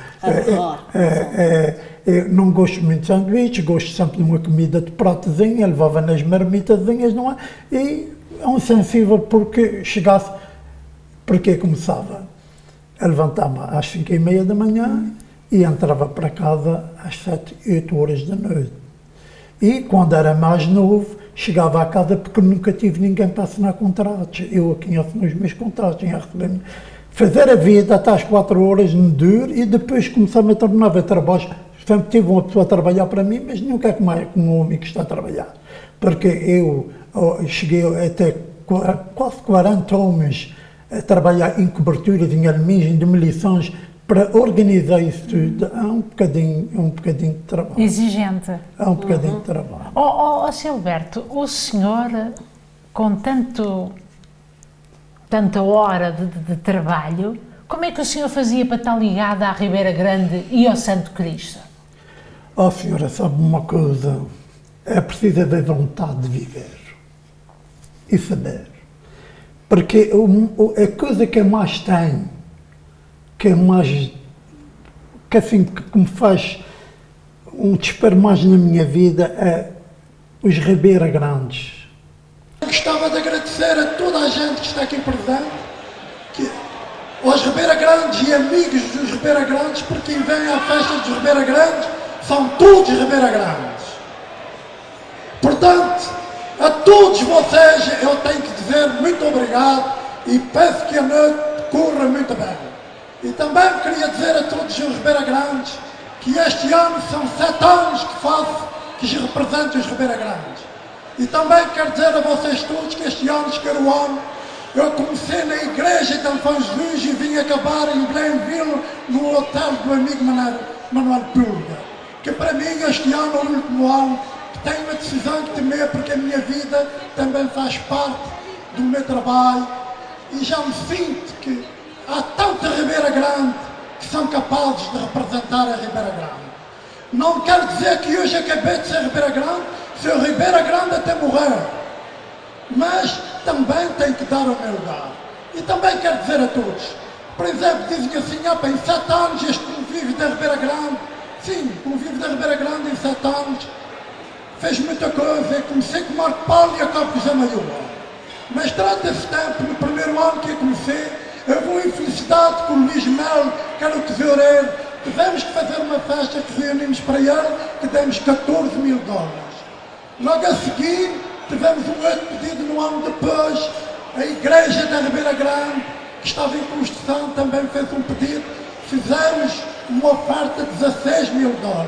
não gosto muito de sanduíche, gosto sempre de uma comida de pratozinha, levava nas marmitazinhas, não é? E é um sensível porque chegasse... Porque começava a levantar-me às 5h30 da manhã e entrava para casa às 7, 8 horas da noite. E quando era mais novo, chegava à casa porque nunca tive ninguém para assinar contratos. Eu aqui assino os meus contratos, tinha recebido. Fazer a vida até às 4 horas no duro e depois começar-me a tornar a trabalho. Sempre tive uma pessoa a trabalhar para mim, mas nunca é como um homem que está a trabalhar. Porque eu cheguei até quase 40 homens a trabalhar em coberturas, em alumínios, em demolições, para organizar isso tudo. É um bocadinho de trabalho. Exigente. É um bocadinho de trabalho. Silberto, o senhor, com tanta hora de trabalho, como é que o senhor fazia para estar ligado à Ribeira Grande e ao Santo Cristo? Senhora, sabe uma coisa? É preciso haver vontade de viver e saber. Porque a coisa que eu mais tenho, que me faz um desespero mais na minha vida é os Ribeira Grandes. Eu gostava de agradecer a toda a gente que está aqui presente, aos Ribeira Grandes e amigos dos Ribeira Grandes, porque quem vem à festa dos Ribeira Grandes são todos Ribeira Grandes. Portanto, a todos vocês eu tenho que dizer muito obrigado e peço que a noite corra muito bem. E também queria dizer a todos os Ribeira Grandes que este ano são 7 anos que represento os Ribeira Grandes. E também quero dizer a vocês todos que este ano, o ano, eu comecei na igreja de Antão Jesus e vim acabar em Blainville, no hotel do amigo Manuel Pulga. Que para mim este ano é o último ano que tenho uma decisão de temer, porque a minha vida também faz parte do meu trabalho e já me sinto que há tanta Ribeira Grande que são capazes de representar a Ribeira Grande. Não quero dizer que hoje acabei de ser Ribeira Grande, sou Ribeira Grande até morrer. Mas também tenho que dar o meu lugar. E também quero dizer a todos, por exemplo, dizem assim, em 7 anos este convívio da Ribeira Grande, sim, o convívio da Ribeira Grande em 7 anos fez muita coisa. Eu comecei com Marco Paulo e acabo com Zé Maior. Mas durante esse tempo, no primeiro ano que eu comecei, houve uma infelicidade com o Luís Melo, que era o tesoureiro. Tivemos que fazer uma festa que reunimos para ele, que demos $14.000. Logo a seguir, tivemos um outro pedido no ano depois. A igreja da Ribeira Grande, que estava em construção, também fez um pedido. Fizemos uma oferta de $16.000.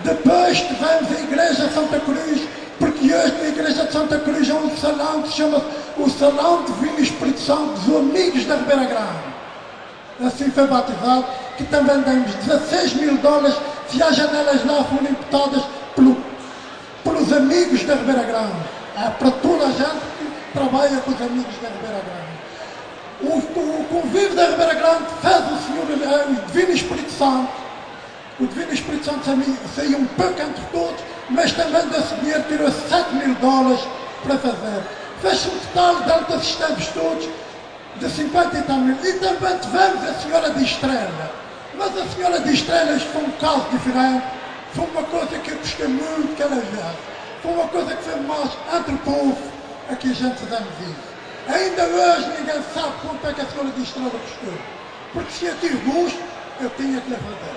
Depois tivemos a igreja Santa Cruz, porque E hoje na Igreja de Santa Cruz há um salão que se chama o Salão Divino Espírito Santo dos Amigos da Ribeira Grande. Assim foi batizado, que também demos $16.000 se as janelas lá forem imputadas pelos amigos da Ribeira Grande. É para toda a gente que trabalha com os amigos da Ribeira Grande. O convívio da Ribeira Grande fez o Senhor, o Divino Espírito Santo. O Divino Espírito Santo saiu um pouco entre todos, mas também desse dinheiro tirou $7.000 para fazer. Fez um total dentro desses tempos todos de 50 e tal mil. E também tivemos a Senhora de Estrela. Mas a Senhora de Estrela, isto foi um caso diferente. Foi uma coisa que eu gostei muito que ela viesse. Foi uma coisa que foi mais entre o povo a que a gente fizemos isso. Ainda hoje ninguém sabe quanto é que a Senhora de Estrela custou. Porque se eu tive gosto, eu tinha que lhe fazer.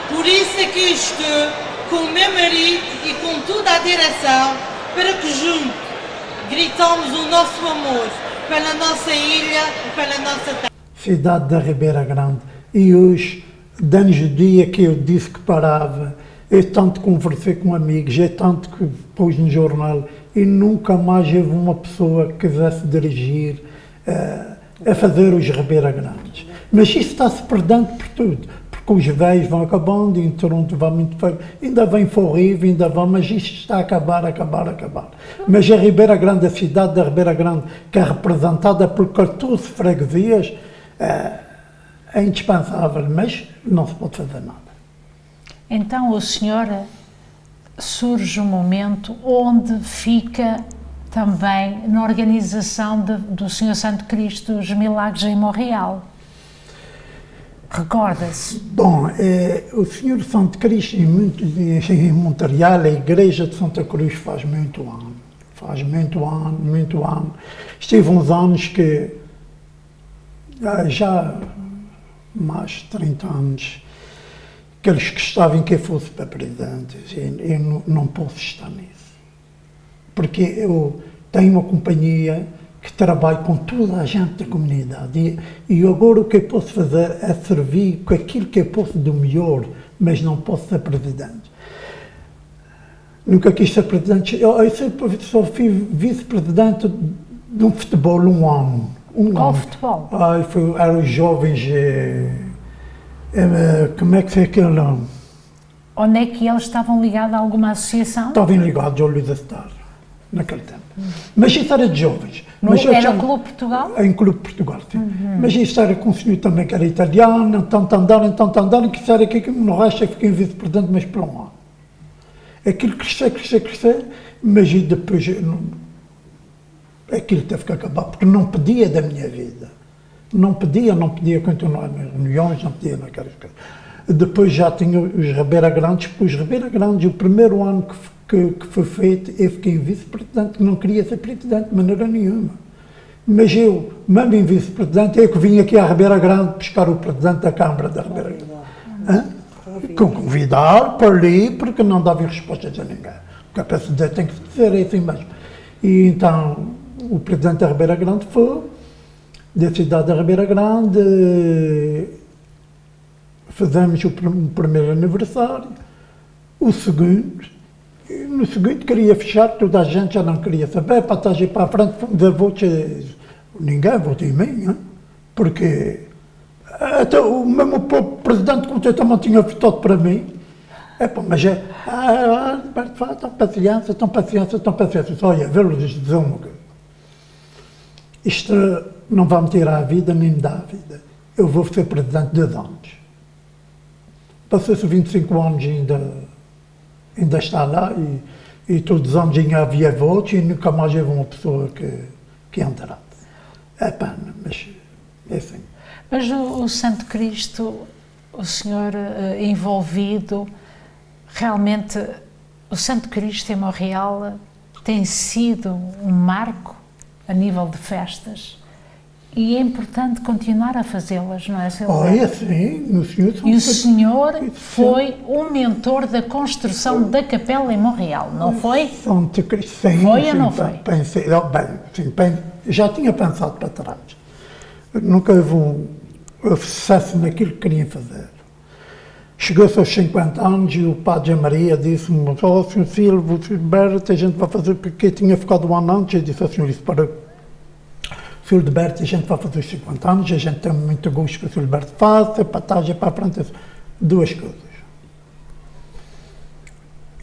Por isso é que eu estou com o meu marido e com toda a direção para que juntos gritamos o nosso amor pela nossa ilha e pela nossa terra. Cidade da Ribeira Grande. E hoje, desde o dia que eu disse que parava, eu tanto conversei com amigos, eu tanto que pus no jornal e nunca mais houve uma pessoa que quisesse dirigir a fazer os Ribeira Grandes. Mas isso está-se perdendo por tudo. Porque os velhos vão acabando, em Toronto vai muito feio, ainda vem Forrive, ainda vai, mas isto está a acabar. Mas a Ribeira Grande, a cidade da Ribeira Grande, que é representada por 14 freguesias, é indispensável, mas não se pode fazer nada. Então o senhor surge um momento onde fica também na organização do Senhor Santo Cristo dos Milagres em Montreal. Recorda-se? Bom, o Senhor Santo Cristo em Montreal, a Igreja de Santa Cruz faz muito ano. Faz muito ano. Estive uns anos que, já mais de 30 anos, que eles gostavam que eu fosse para presidente. Eu não posso estar nisso. Porque eu tenho uma companhia que trabalho com toda a gente da comunidade e agora o que eu posso fazer é servir com aquilo que eu posso do melhor, mas não posso ser presidente. Nunca quis ser presidente, eu só fui vice-presidente de um futebol um ano. Qual futebol? Eram os jovens, como é que se é aquele nome? Onde é que eles estavam ligados a alguma associação? Estavam ligados ao Luís Astar, naquele tempo. Mas isso era de jovens. Era o Clube Portugal? Em Clube Portugal, sim. Mas isso era com um senhor também que era italiano, tanto andaram, que isso era que no resto eu fiquei vice-presidente, mas por um ano. Aquilo cresceu, mas depois aquilo teve que acabar, porque não pedia da minha vida. Não podia continuar nas reuniões, não podia naquelas coisas. Depois já tinha os Ribeira Grandes, porque os Ribeira Grandes, o primeiro ano que foi feito, eu fiquei vice-presidente, não queria ser presidente de maneira nenhuma. Mas eu, mesmo em vice-presidente, eu que vim aqui à Ribeira Grande buscar o presidente da Câmara da Ribeira Grande. Convidar para ali, porque não dava respostas a ninguém. Porque a PSD tem que dizer assim mesmo. E então, o presidente da Ribeira Grande foi, da cidade da Ribeira Grande, fizemos o primeiro aniversário, o segundo. No seguinte queria fechar, toda a gente já não queria saber, para trás e para a frente, fomos a votos, ninguém votou em mim, hein? Porque até o mesmo presidente que você também tinha votado para mim, mas tão paciência, olha, vê-los dizer uma coisa, isto não vai me tirar a vida, nem me dá a vida, eu vou ser presidente 2 anos, passou-se 25 anos ainda está lá e todos os anos ainda havia votos e nunca mais houve uma pessoa que entrasse. É pena, mas é assim. Mas o Santo Cristo, o senhor envolvido, realmente o Santo Cristo em Montreal tem sido um marco a nível de festas. E é importante continuar a fazê-las, não é, Silvério? É sim, o senhor... E o senhor foi um mentor da construção da capela em Montreal, não foi? Santo Cristo, sim. Foi ou não foi? Pensei, já tinha pensado para trás. Nunca houve um sucesso naquilo que queria fazer. Chegou-se aos 50 anos e o Padre Maria disse-me: "Oh, Sr. Silvio, Berto, a gente vai fazer", porque tinha ficado um ano antes, e disse ao senhor: "Isso para Sr. Berto, a gente vai fazer os 50 anos, a gente tem muito gosto que o Sr. Berto faça, para trás e para a frente." Duas coisas: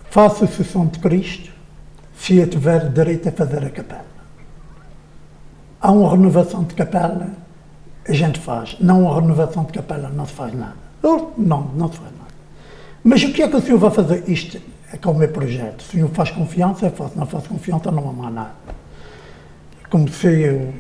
faça a Sessão de Cristo, se eu tiver direito a fazer a capela. Há uma renovação de capela, a gente faz. Não há renovação de capela, não se faz nada. Não se faz nada. Mas o que é que o senhor vai fazer? Isto é que é o meu projeto. Se o senhor faz confiança, eu faço. Não faço confiança, não há mais nada. Comecei, eu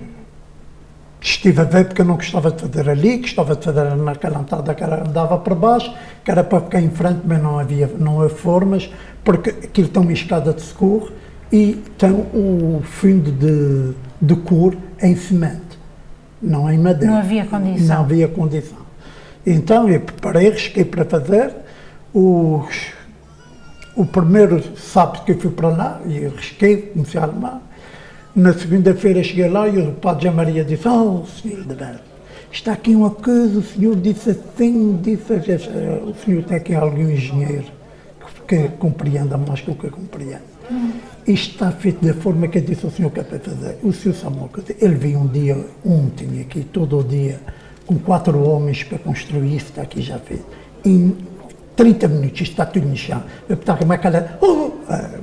estive a ver porque eu não gostava de fazer ali, gostava de fazer naquela entrada que andava para baixo, que era para ficar em frente, mas não havia formas, porque aquilo tem uma escada de socorro e tem o fundo de cor em cimento, não em madeira. Não havia condição. Não havia condição. Então eu preparei, risquei para fazer. O primeiro sábado que eu fui para lá, e risquei, comecei a armar. Na segunda-feira cheguei lá e o Padre Maria disse: "Oh, Sr. Alberto, está aqui uma coisa, o senhor disse assim, o senhor tem aqui algum engenheiro que compreenda mais que o que eu compreendo. Isto está feito da forma que eu disse ao senhor que é para fazer." O senhor sabe uma coisa, ele veio um dia, ontem aqui, todo o dia, com 4 homens para construir isso, está aqui já feito. Em 30 minutos, isto está tudo no chão. Eu pergunto como é que ela...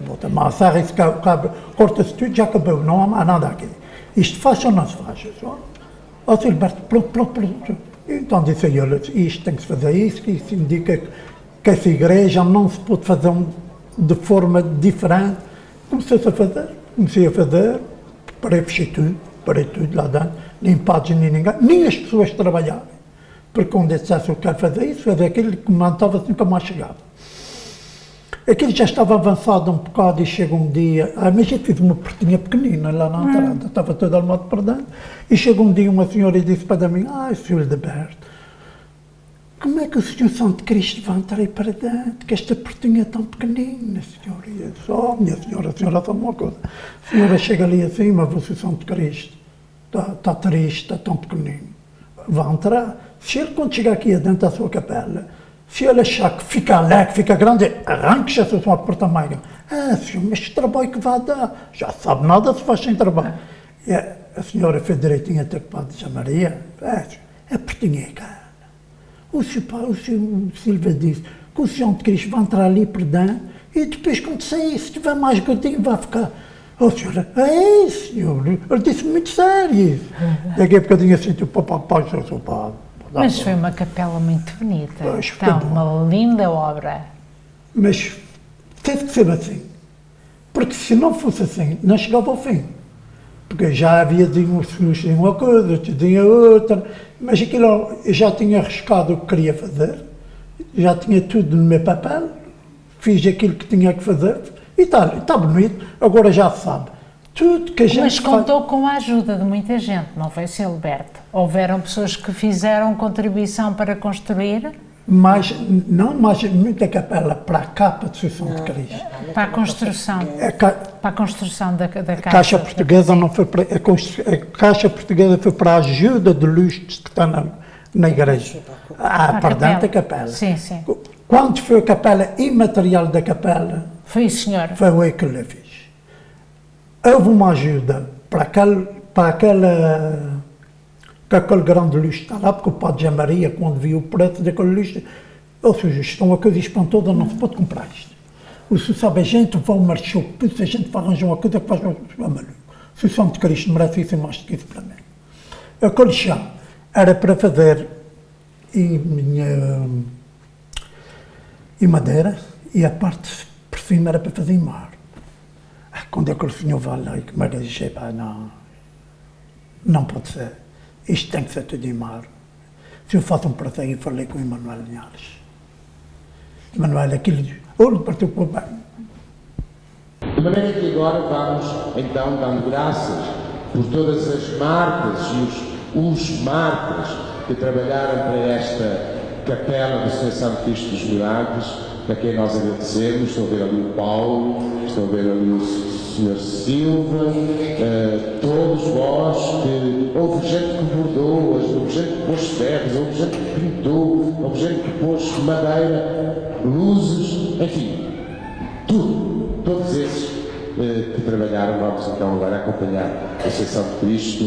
bota uma serra, esse cabo, corta-se tudo, já acabou, não há mais nada aqui. Isto faz ou não se faz? Ó, Sr. Alberto, pronto. Então disse eu: "Olha, isto tem que se fazer isso, que isso indica que essa igreja não se pode fazer de forma diferente." Comecei a fazer, parei tudo lá dentro, nem padres, nem ninguém, nem as pessoas que trabalhavam. Porque quando eu dissesse eu quero fazer isso, fazer aquilo, que mantava-se, nunca mais chegava. Aquilo já estava avançado um bocado e chega um dia, mas eu fiz uma portinha pequenina lá na entrada, estava todo armado para dentro, e chega um dia uma senhora e disse para mim: "Ai, Sr. Alberto, como é que o Senhor Santo Cristo vai entrar aí para dentro, que esta portinha é tão pequenina, senhora?" E eu disse: "Oh, minha senhora, a senhora sabe uma coisa, a senhora chega ali assim, mas o Senhor Santo Cristo está triste, está tão pequenino, vai entrar. Se ele, quando chegar aqui dentro da sua capela, se ele achar que fica alegre, que fica grande, arranque-se a sua porta maior." Senhor, mas que trabalho que vai dar? Já sabe nada se faz sem trabalho." E a senhora fez direitinho até que o Padre Maria: "A portinha é cara." O senhor Silva disse que o Senhor de Cristo vai entrar ali por dentro e depois, quando sair, se tiver mais gordinho, vai ficar. "Oh, senhora, é isso, senhor." Ele disse muito sério isso. Daqui a bocadinho assim, o papai, seu padre. Mas foi uma capela muito bonita. Então, uma linda obra. Mas teve que ser assim. Porque se não fosse assim, não chegava ao fim. Porque já havia uns diziam uma coisa, outros diziam outra, mas aquilo eu já tinha arriscado o que queria fazer, já tinha tudo no meu papel, fiz aquilo que tinha que fazer e está bonito, agora já se sabe. Tudo que a gente Mas contou com a ajuda de muita gente, não foi, Sr. Alberto? Houveram pessoas que fizeram contribuição para construir? Mas muita capela para a capa de Sessão de Cristo. Para a construção. Para a construção da Caixa. A Caixa Portuguesa não foi para a Caixa Portuguesa foi para a ajuda de luz que está na igreja. Para dentro da capela. Sim. Quando foi a capela imaterial da capela? Foi o senhor. Foi eu que lhe fiz. Houve uma ajuda para aquele grande luz está lá, porque o Padre Maria, quando viu o preço daquele luz, ou seja, isto é uma coisa espantosa, não se pode comprar isto. O senhor sabe, a gente vai ao marchou, a gente vai arranjar uma coisa que faz um maluco. O Senhor Santo Cristo merece isso mais do que isso para mim. Aquele chão era para fazer em madeira e a parte por cima era para fazer em mar. Quando aquele senhor vai lá e que me diz: não pode ser. Isto tem que ser tudo em mar. Se eu faço um prazer, eu falei com o Emanuel Linhares. Emanuel, aquilo, ele partiu para o bem. De maneira que agora vamos, então, dando graças por todas as marcas e os marcas que trabalharam para esta capela do Senhor Santo Cristo dos Milagres, a quem nós agradecemos. Estou a ver ali o Paulo, estou a ver ali o Sr. Silva, todos vós, que houve gente que bordou, houve gente que pôs ferros, houve gente que pintou, houve gente que pôs madeira, luzes, enfim, tudo, todos esses que trabalharam. Vamos então agora acompanhar a Ascensão de Cristo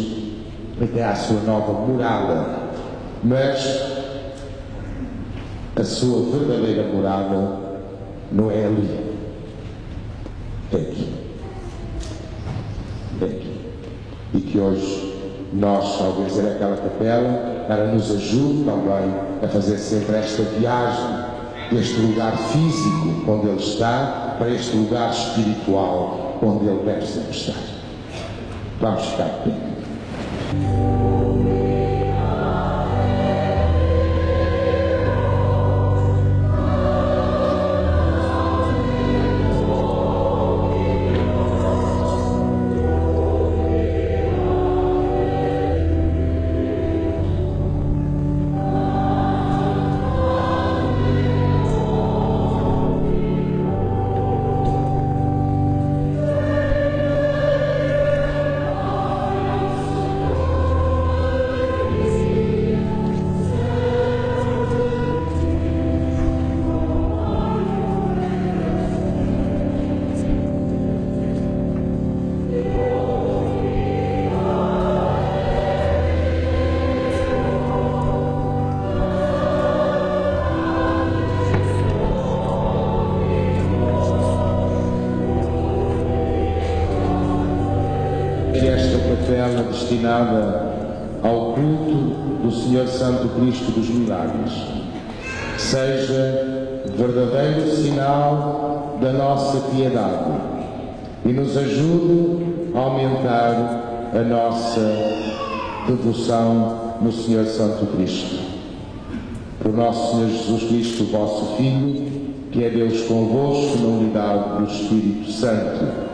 até à sua nova morada, mas a sua verdadeira morada não é ali, é aqui. É aqui. E que hoje nós, ao vencer aquela capela, ela nos ajude também a fazer sempre esta viagem deste lugar físico onde Ele está para este lugar espiritual onde Ele deve sempre estar. Vamos ficar de pé. Esta capela destinada ao culto do Senhor Santo Cristo dos Milagres seja verdadeiro sinal da nossa piedade e nos ajude a aumentar a nossa devoção no Senhor Santo Cristo. Por nosso Senhor Jesus Cristo, vosso Filho, que é Deus convosco na unidade do Espírito Santo.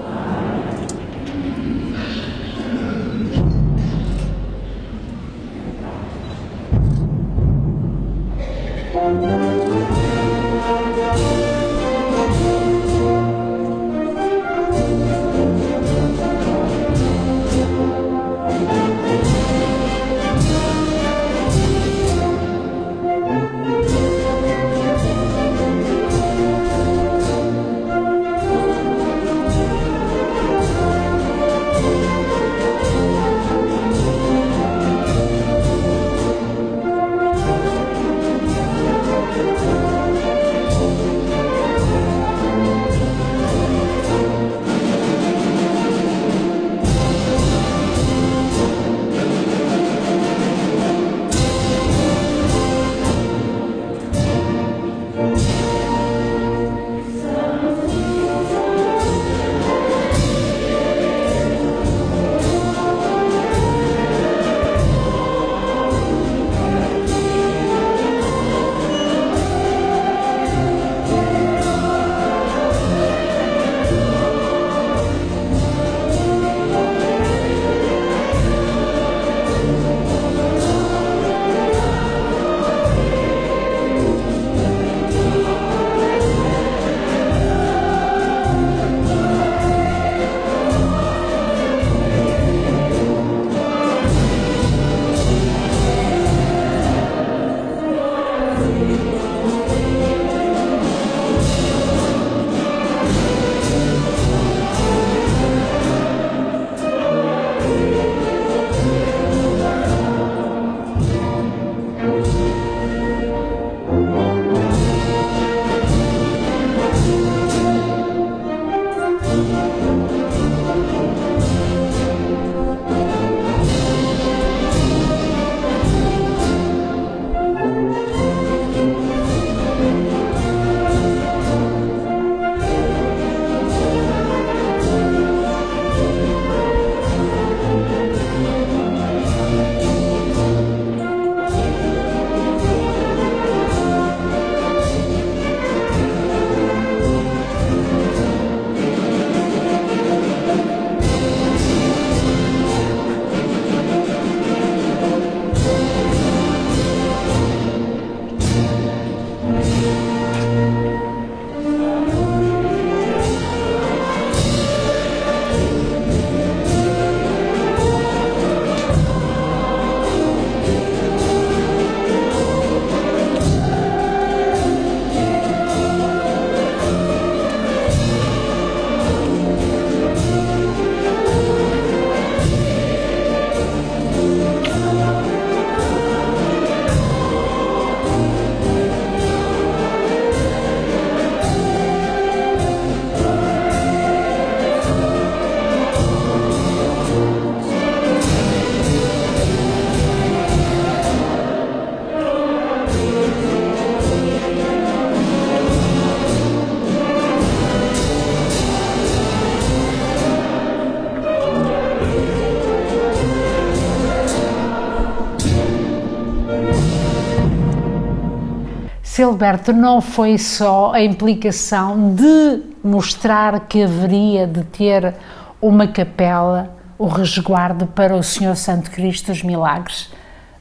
Silberto, não foi só a implicação de mostrar que haveria de ter uma capela, o resguardo para o Senhor Santo Cristo dos Milagres,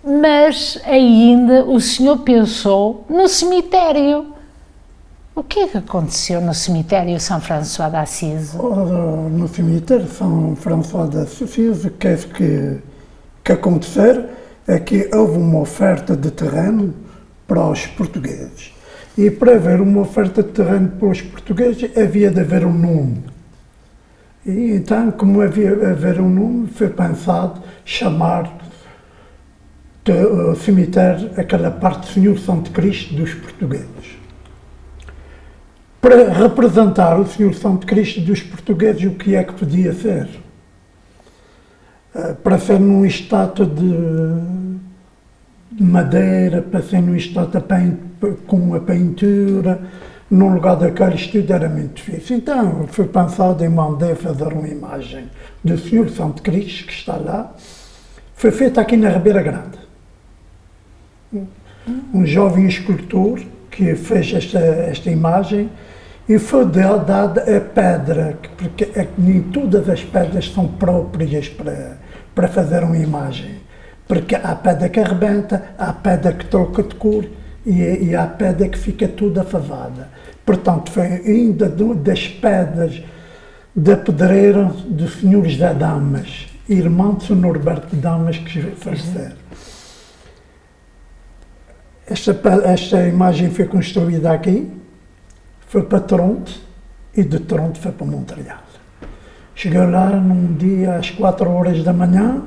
mas ainda o senhor pensou no cemitério. O que é que aconteceu no cemitério São François d'Assise? No cemitério São François d'Assise, o que aconteceu é que houve uma oferta de terreno para os portugueses. E para haver uma oferta de terreno para os portugueses, havia de haver um nome. E então, como havia de haver um nome, foi pensado chamar o cemitério aquela parte do Senhor Santo Cristo dos portugueses. Para representar o Senhor Santo Cristo dos portugueses, o que é que podia ser? Para ser numa estátua de madeira, para ser numa estátua com uma pintura, num lugar daqueles, tudo era muito difícil. Então foi pensado e mandei fazer uma imagem do Senhor Santo Cristo, que está lá. Foi feita aqui na Ribeira Grande. Um jovem escultor que fez esta imagem e foi dada a pedra, porque nem todas as pedras são próprias para fazer uma imagem. Porque há pedra que arrebenta, há pedra que troca de cor e há pedra que fica toda afavada. Portanto, foi ainda das pedras da pedreira dos senhores da Damas, irmão de Sr. Norberto Damas, que faleceram. Esta imagem foi construída aqui, foi para Toronto e de Toronto foi para Montreal. Cheguei lá num dia às 4 horas da manhã,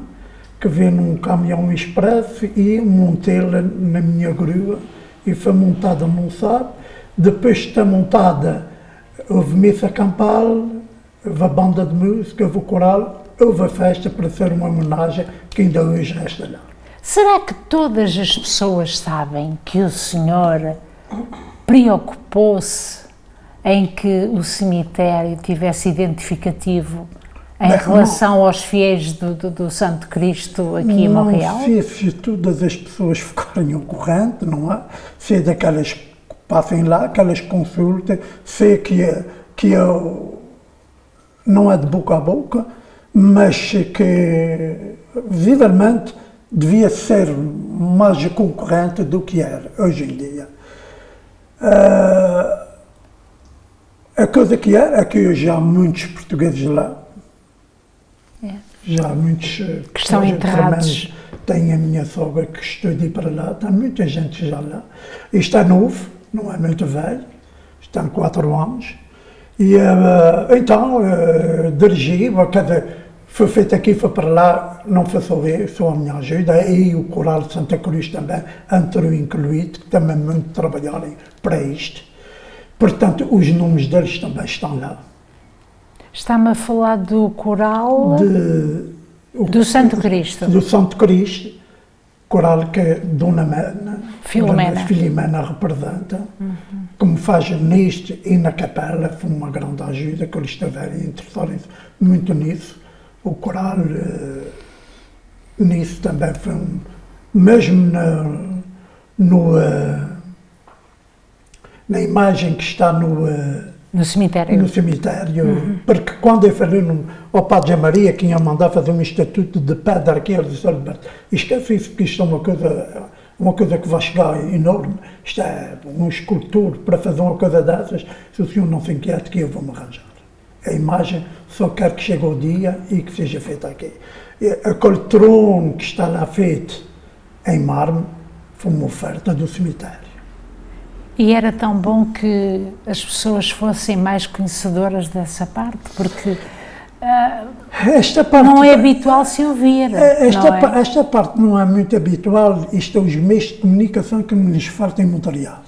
que veio num caminhão expresso e montei-la na minha grua e foi montada num sábado. Depois de estar montada, houve missa campal, houve a banda de música, houve o coral, houve a festa para ser uma homenagem que ainda hoje resta lá. Será que todas as pessoas sabem que o senhor preocupou-se em que o cemitério tivesse identificativo em relação aos fiéis do Santo Cristo aqui em Montreal? Não sei se todas as pessoas ficarem ao corrente, não é? Se é daquelas que passem lá, aquelas consultas, sei que não é de boca a boca, mas que visivelmente devia ser mais concorrente do que era hoje em dia. A coisa que é que hoje há muitos portugueses lá, já há muitos que estão enterrados. Tem a minha sogra que estuda para lá, tem muita gente já lá. Isto é novo, não é muito velho, tem 4 anos. E então dirigi, foi feito aqui, foi para lá, não foi só eu, só a minha ajuda, e o Coral de Santa Cruz também entrou incluído, que também muito trabalharem para isto. Portanto, os nomes deles também estão lá. Está-me a falar do coral do Santo Cristo. Do Santo Cristo, coral que Dona Filomena representa, como faz nisto e na capela, foi uma grande ajuda, que eles estiverem interessados muito nisso. O coral nisso também foi mesmo na imagem que está no cemitério. Porque quando eu falei ao Padre Maria, que ia mandar fazer um estatuto de pedra aqui, ele disse: Alberto, esquece isso, porque isto é uma coisa que vai chegar enorme. Isto é um escultor para fazer uma coisa dessas, se o senhor não se inquieta, que eu vou me arranjar. A imagem só quero que chegue ao dia e que seja feita aqui. Aquele trono que está lá feito em mármore foi uma oferta do cemitério. E era tão bom que as pessoas fossem mais conhecedoras dessa parte, porque esta parte, não é habitual se ouvir. Esta parte não é muito habitual. Isto é os meios de comunicação que nos faltam em Montreal.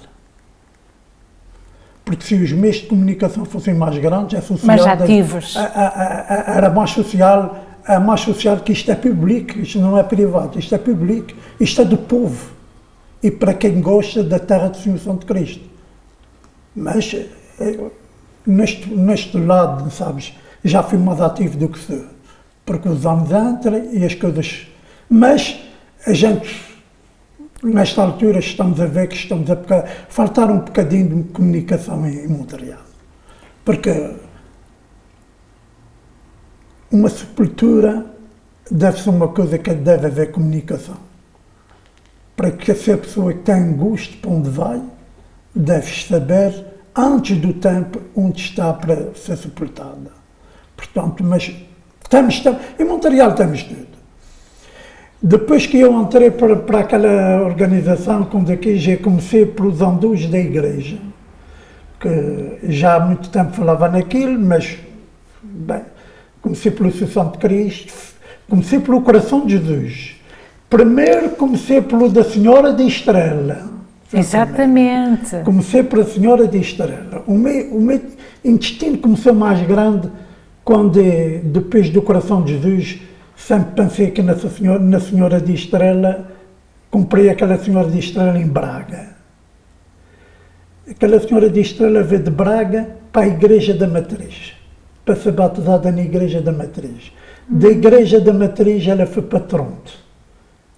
Porque se os meios de comunicação fossem mais grandes, mais ativos, era mais social, que isto é público, isto não é privado, isto é público, isto é do povo. E para quem gosta da terra do Senhor Santo Cristo. Mas, neste lado, sabes, já fui mais ativo do que sou. Porque os anos entram e as coisas... Mas a gente nesta altura estamos a ver que estamos a faltar um bocadinho de comunicação em Montreal. Porque uma sepultura deve ser uma coisa que deve haver comunicação. Para que se a pessoa que tem gosto para onde vai, deve saber antes do tempo onde está para ser sepultada. Portanto, mas em Montreal temos tudo. Depois que eu entrei para aquela organização, quando aqui já comecei pelos andus da igreja, que já há muito tempo falava naquilo, mas, bem, comecei pela Associação de Cristo, comecei pelo Coração de Jesus. Primeiro comecei pelo da Senhora de Estrela. Exatamente. Comecei pela Senhora de Estrela. O meu intestino começou mais grande quando, depois do Coração de Jesus, sempre pensei que na Senhora de Estrela, comprei aquela Senhora de Estrela em Braga. Aquela Senhora de Estrela veio de Braga para a Igreja da Matriz, para ser batizada na Igreja da Matriz. Da Igreja da Matriz ela foi para Toronto.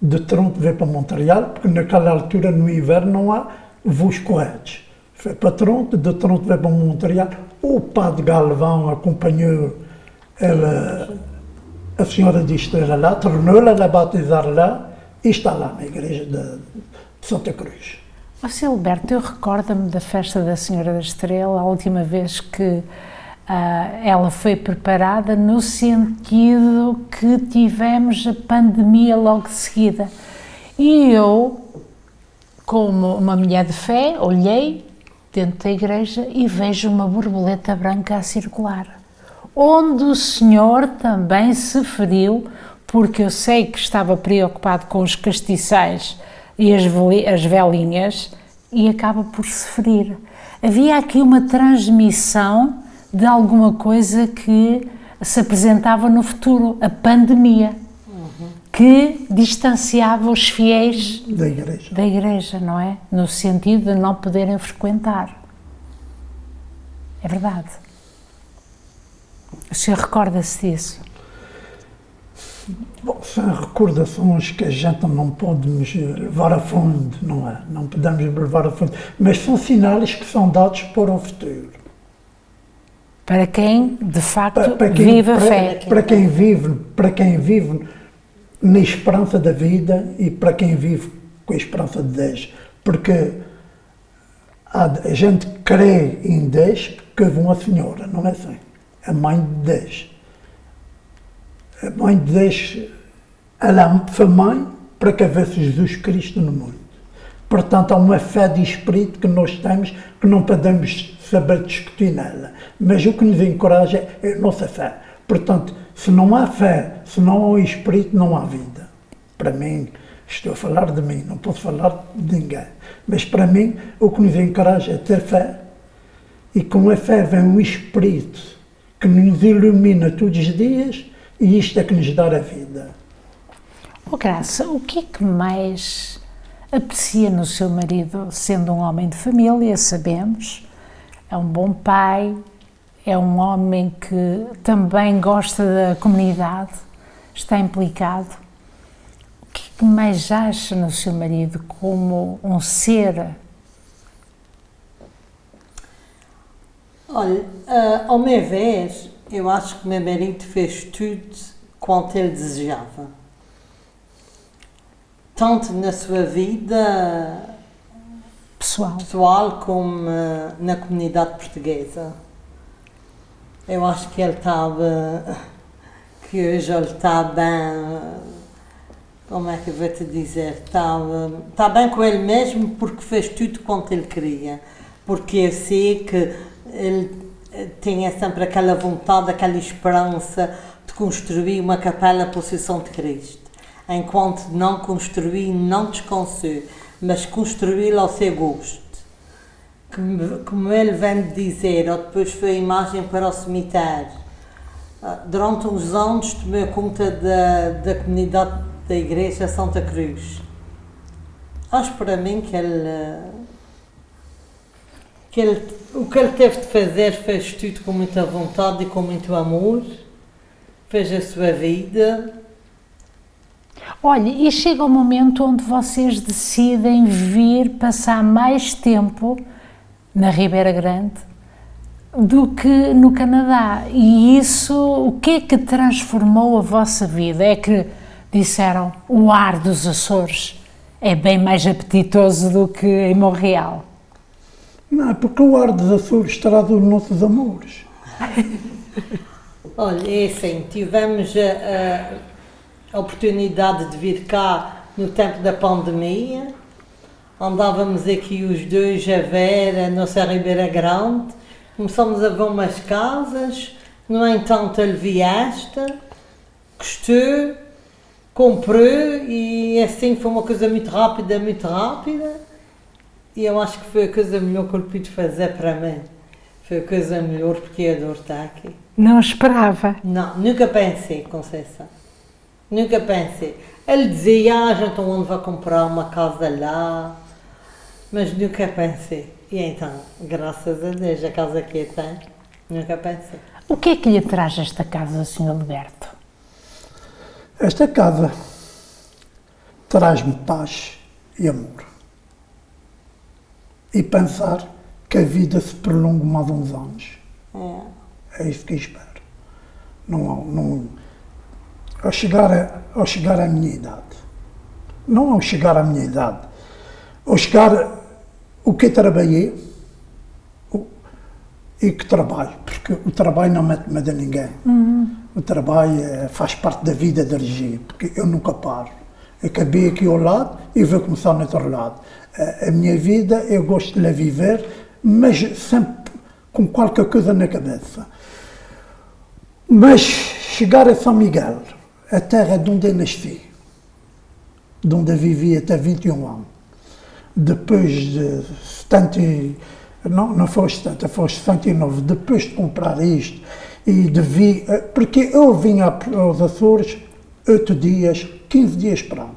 De Toronto veio para Montreal, porque naquela altura no inverno não há voos corretos. Foi para Toronto, de Toronto veio para Montreal. O Padre Galvão acompanhou ela, a Senhora de Estrela lá, tornou-la a batizar lá e está lá na Igreja de Santa Cruz. Ó Silberto, eu recordo-me da festa da Senhora da Estrela, a última vez que ela foi preparada, no sentido que tivemos a pandemia logo de seguida. E eu, como uma mulher de fé, olhei dentro da igreja e vejo uma borboleta branca a circular, onde o Senhor também se feriu, porque eu sei que estava preocupado com os castiçais e as velinhas, e acaba por se ferir. Havia aqui uma transmissão de alguma coisa que se apresentava no futuro, a pandemia, que distanciava os fiéis da igreja, não é? No sentido de não poderem frequentar. É verdade. O senhor recorda-se disso? Bom, são recordações que a gente não pode nos levar a fundo, não é? Não podemos levar a fundo, mas são sinais que são dados para o futuro. Para quem, de facto, vive a fé. Para quem vive na esperança da vida e para quem vive com a esperança de Deus. Porque a gente crê em Deus porque houve uma senhora, não é assim? A mãe de Deus. A mãe de Deus, ela foi mãe para que houvesse Jesus Cristo no mundo. Portanto, há uma fé de espírito que nós temos que não podemos saber discutir nela. Mas o que nos encoraja é a nossa fé. Portanto, se não há fé, se não há espírito, não há vida. Para mim, estou a falar de mim, não posso falar de ninguém. Mas para mim, o que nos encoraja é ter fé. E com a fé vem o espírito que nos ilumina todos os dias e isto é que nos dá a vida. Oh, Graça, o que é que mais aprecia no seu marido, sendo um homem de família, sabemos, é um bom pai, é um homem que também gosta da comunidade, está implicado. O que é que mais acha no seu marido como um ser? Olha, ao meu ver, eu acho que o meu marido fez tudo quanto ele desejava. Tanto na sua vida pessoal como na comunidade portuguesa. Eu acho que ele que hoje ele está bem, como é que eu vou te dizer, está bem com ele mesmo porque fez tudo quanto ele queria. Porque eu sei que ele tinha sempre aquela vontade, aquela esperança de construir uma capela para a Associação de Cristo. Enquanto não construir, não descansou, mas construí-la ao seu gosto. Como ele vem de dizer, ou depois foi a imagem para o cemitério. Durante uns anos tomei conta da comunidade da Igreja Santa Cruz. Acho para mim que o que ele teve de fazer, fez tudo com muita vontade e com muito amor, fez a sua vida. Olha, e chega o momento onde vocês decidem vir passar mais tempo na Ribeira Grande do que no Canadá. E isso, o que é que transformou a vossa vida? É que disseram, o ar dos Açores é bem mais apetitoso do que em Montreal. Não, porque o ar dos Açores traz os nossos amores. Olha, é assim, tivemos a oportunidade de vir cá no tempo da pandemia, andávamos aqui os dois a ver a nossa Ribeira Grande, começamos a ver umas casas, no entanto ele vieste, gostou, comprou e assim foi uma coisa muito rápida e eu acho que foi a coisa melhor que eu pude fazer para mim, foi a coisa melhor porque eu adoro estar aqui. Não esperava? Não, nunca pensei, Conceição. Nunca pensei. Ele dizia, a gente onde vai comprar uma casa lá, mas nunca pensei. E então, graças a Deus, a casa que eu tenho, nunca pensei. O que é que lhe traz esta casa, Sr. Alberto? Esta casa traz-me paz e amor. E pensar que a vida se prolonga mais uns anos. É isso que eu espero. Ao chegar à minha idade, não ao chegar à minha idade, ao chegar o que trabalhei e que trabalho, porque o trabalho não mete medo a ninguém. O trabalho faz parte da vida da regia, porque eu nunca paro. Acabei aqui ao lado e vou começar no outro lado. A minha vida, eu gosto de la viver, mas sempre com qualquer coisa na cabeça. Mas chegar a São Miguel, a terra de onde eu nasci, de onde eu vivi até 21 anos, depois de 70, não foi 70, foi 69, depois de comprar isto e de vir, porque eu vinha aos Açores 8 dias, 15 dias para lá,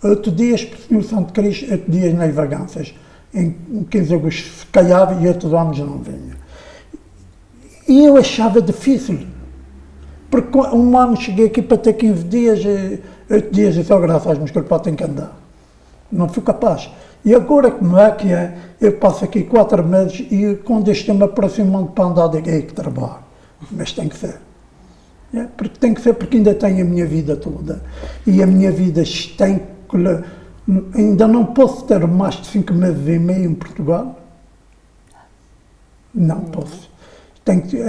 8 dias para o Senhor Santo Cristo, 8 dias nas vagâncias, em 15 de agosto calhava e 8 anos não vinha. E eu achava difícil. Porque um ano cheguei aqui para ter 15 dias, 8 dias e só graças aos meus que tenho que andar. Não fui capaz. E agora como é que é? Eu passo aqui 4 meses e quando este me aproximando para andar daqui que trabalho. Mas tem que ser. Porque tem que ser porque ainda tenho a minha vida toda. E a minha vida tem que... Ainda não posso ter mais de 5 meses e meio em Portugal. Não posso.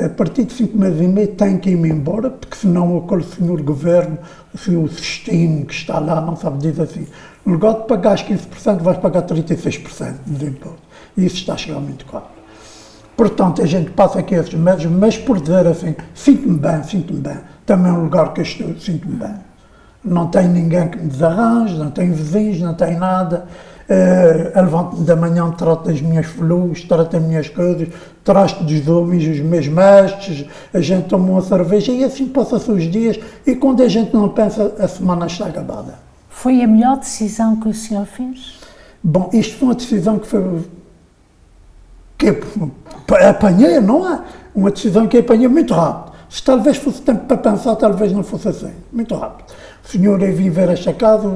A partir de 5 meses e meio tenho que ir-me embora, porque senão aquele senhor governo, o senhor Sistino que está lá, não sabe dizer assim, no lugar de pagar 15%, vais pagar 36% de imposto. E isso está a chegar muito caro. Portanto, a gente passa aqui esses meses, mas por dizer assim, sinto-me bem, também é um lugar que eu estou, sinto-me bem. Não tenho ninguém que me desarranje, não tenho vizinhos, não tenho nada. Eu levanto-me da manhã, trato das minhas flores, trato das minhas coisas, trato dos homens, os meus mestres, a gente toma uma cerveja e assim passa-se os dias e quando a gente não pensa, a semana está acabada. Foi a melhor decisão que o senhor fez? Bom, isto foi uma decisão que foi... que apanhei, não é? Uma decisão que apanhei muito rápido. Se talvez fosse tempo para pensar, talvez não fosse assim, muito rápido. O senhor eu vim ver esta casa,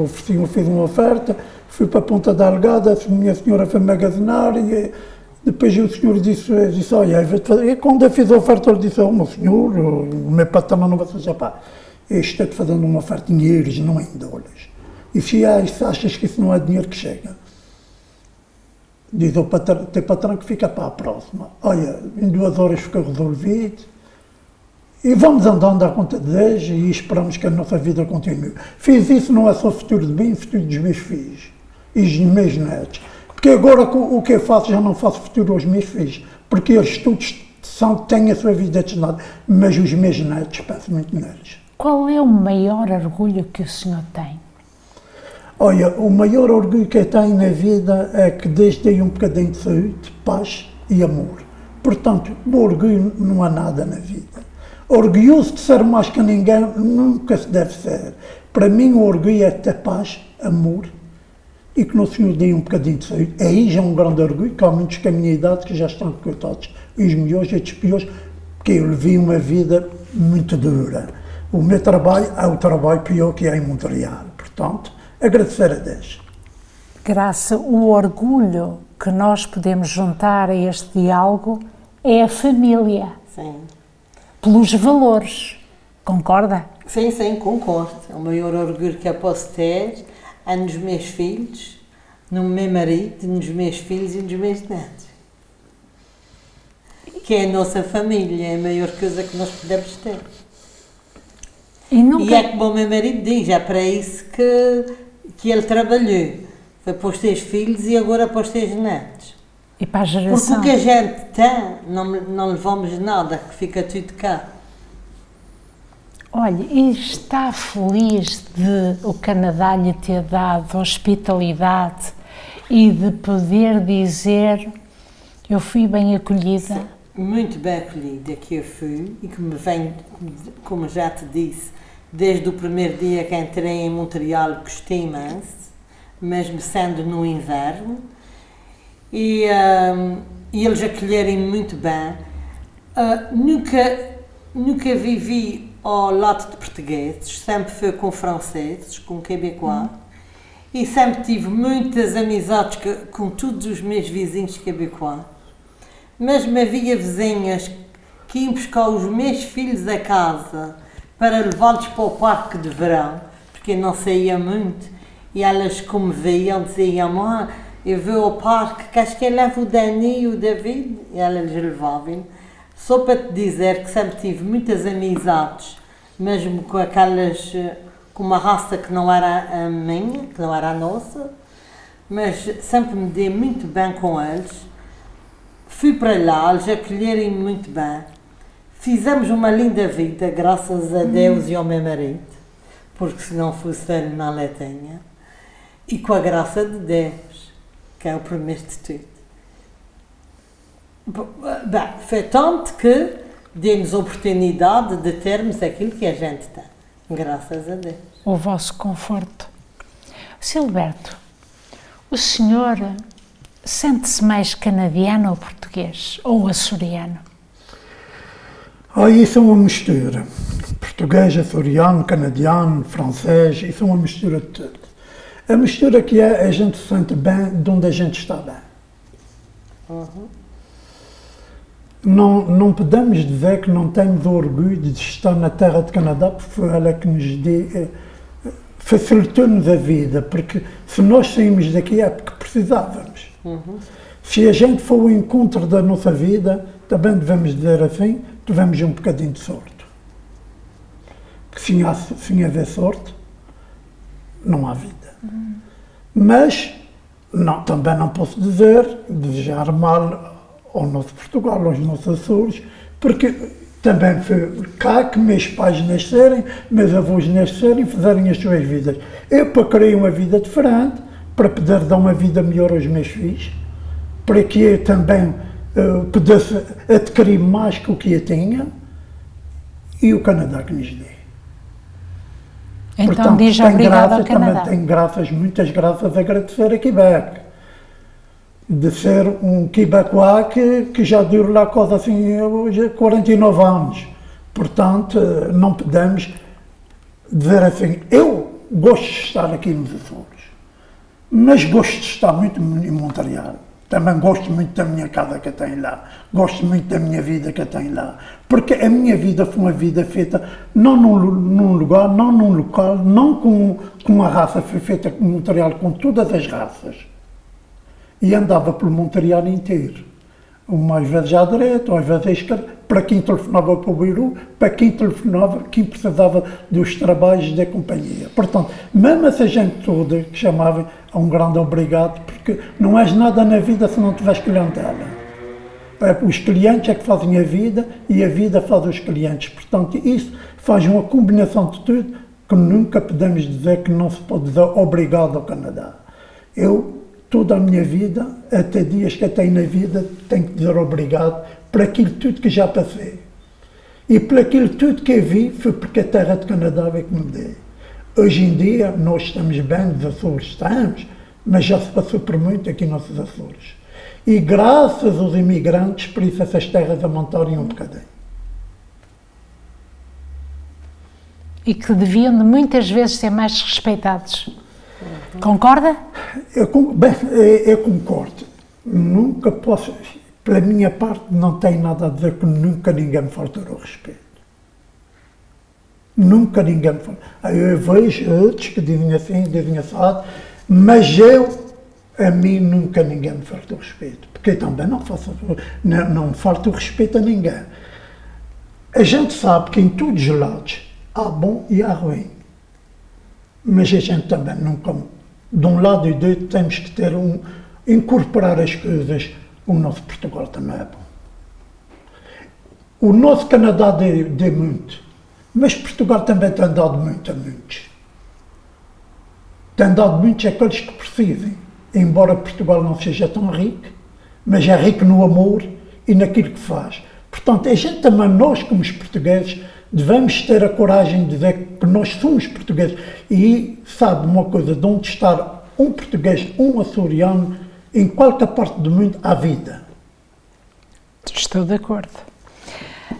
fiz uma oferta, fui para a Ponta da Algada, a minha senhora foi magazinar e depois o senhor disse olha, e quando eu fiz a oferta ele disse, meu senhor, o meu patrão não vai fazer, pá, eu estou-te fazendo uma oferta em euros, não em dólares. E se achas que isso não é dinheiro que chega? Diz ao teu patrão que fica para a próxima. Olha, em 2 horas fica resolvido. E vamos andando à conta de Deus e esperamos que a nossa vida continue. Fiz isso não é só o futuro de mim, o futuro dos meus filhos e dos meus netos. Porque agora o que eu faço já não faço futuro aos meus filhos, porque eles todos têm a sua vida destinada, mas os meus netos penso muito neles. Qual é o maior orgulho que o senhor tem? Olha, o maior orgulho que eu tenho na vida é que Deus dei um bocadinho de saúde, paz e amor. Portanto, o orgulho não há nada na vida. Orgulhoso de ser mais que ninguém nunca se deve ser. Para mim o orgulho é ter paz, amor e que o Senhor dê um bocadinho de saúde. Aí já é um grande orgulho, que há muitos com a minha idade que já estão coitados, os melhores e os piores, porque eu vivi uma vida muito dura. o meu trabalho é o trabalho pior que é em Montreal. Portanto, agradecer a Deus. Graça, o orgulho que nós podemos juntar a este diálogo é a família. Sim. Pelos valores. Concorda? Sim, sim, concordo. O maior orgulho que eu posso ter é nos meus filhos, no meu marido, nos meus filhos e nos meus netos. Que é a nossa família, é a maior coisa que nós podemos ter. E é como o meu marido diz, é para isso que ele trabalhou. Foi para os teus filhos e agora para os teus netos. E para a geração. Porque o que a gente tem, não levamos nada, que fica tudo cá. Olha, e está feliz de o Canadá lhe ter dado hospitalidade e de poder dizer: eu fui bem acolhida? Sim, muito bem acolhida que eu fui e que me vem, como já te disse, desde o primeiro dia que entrei em Montreal, gostei imenso, mesmo sendo no inverno, e eles acolherem muito bem. Nunca vivi ao lado de portugueses, sempre fui com franceses, com quebecois, e sempre tive muitas amizades com todos os meus vizinhos quebecois. Mesmo havia vizinhas que iam buscar os meus filhos a casa para levá-los para o parque de verão, porque eu não saía muito, e elas, como viam, diziam: mãe, eu vou ao parque, queres que eu leve o Dani e o David? E elas levavam. Só para te dizer que sempre tive muitas amizades, mesmo com aquelas, com uma raça que não era a minha, que não era a nossa, mas sempre me dei muito bem com eles. Fui para lá, eles acolherem-me muito bem. Fizemos uma linda vida, graças a Deus e ao meu marido, porque se não fosse ele, não a tinha. E com a graça de Deus, que é o primeiro de tudo. Bem, foi tanto que deu-nos a oportunidade de termos aquilo que a gente tem, graças a Deus. O vosso conforto. Silberto, o senhor sente-se mais canadiano ou português? Ou açoriano? Isso é uma mistura. Português, açoriano, canadiano, francês, isso é uma mistura de tudo. A mistura que é, a gente se sente bem de onde a gente está bem. Não podemos dizer que não temos orgulho de estar na terra de Canadá, porque foi ela que nos facilitou-nos a vida, porque se nós saímos daqui é porque precisávamos. Se a gente for ao encontro da nossa vida, também devemos dizer assim, tivemos um bocadinho de sorte. Porque sem haver sorte, não há vida. Mas também não posso desejar mal ao nosso Portugal, aos nossos Açores, porque também foi cá que meus pais nascerem, meus avós nascerem, fizerem as suas vidas. Eu, para querer uma vida diferente, para poder dar uma vida melhor aos meus filhos, para que eu também pudesse adquirir mais que o que eu tinha, e o Canadá que nos dê. Então, portanto, diz obrigado ao Canadá. Também tenho muitas graças a agradecer a Quebec. De ser um quebecois que já dura lá coisa assim, hoje 49 anos. Portanto, não podemos dizer assim, eu gosto de estar aqui nos Açores, mas gosto de estar muito em Montreal. Também gosto muito da minha casa que eu tenho lá, gosto muito da minha vida que eu tenho lá, porque a minha vida foi uma vida feita não num lugar, não num local, não com uma raça, foi feita com Montreal, com todas as raças. E andava pelo Montreal inteiro, umas vezes à direita, umas vezes à esquerda, para quem telefonava para o Biru, para quem telefonava, quem precisava dos trabalhos da companhia. Portanto, mesmo essa gente toda que chamava, um grande obrigado, porque não és nada na vida se não tiveres clientela. Os clientes é que fazem a vida e a vida faz os clientes. Portanto, isso faz uma combinação de tudo que nunca podemos dizer que não se pode dizer obrigado ao Canadá. Toda a minha vida, até dias que eu tenho na vida, tenho que dizer obrigado por aquilo tudo que já passei. E por aquilo tudo que eu vi, foi porque a terra de Canadá é que me deu. Hoje em dia, nós estamos bem, nos Açores estamos, mas já se passou por muito aqui nos Açores. E graças aos imigrantes, por isso essas terras amontarem um bocadinho. e que deviam de muitas vezes ser mais respeitados. Concorda? Eu concordo. Nunca posso, pela minha parte, não tenho nada a dizer que nunca ninguém me faltou ao respeito. Nunca ninguém me faltou. Eu vejo outros que dizem assim, dizem assado, mas a mim nunca ninguém me faltou ao respeito. Porque eu também não falta o respeito a ninguém. A gente sabe que em todos os lados há bom e há ruim. Mas a gente também nunca, de um lado e do outro, temos que ter incorporar as coisas. O nosso Portugal também é bom. O nosso Canadá deu muito, mas Portugal também tem dado muito a muitos. Tem dado muitos àqueles que precisam. Embora Portugal não seja tão rico, mas é rico no amor e naquilo que faz. Portanto, a gente também, nós como os portugueses, devemos ter a coragem de dizer que nós somos portugueses. E sabe uma coisa, de onde estar um português, um açoriano, em qualquer parte do mundo, há vida. Estou de acordo.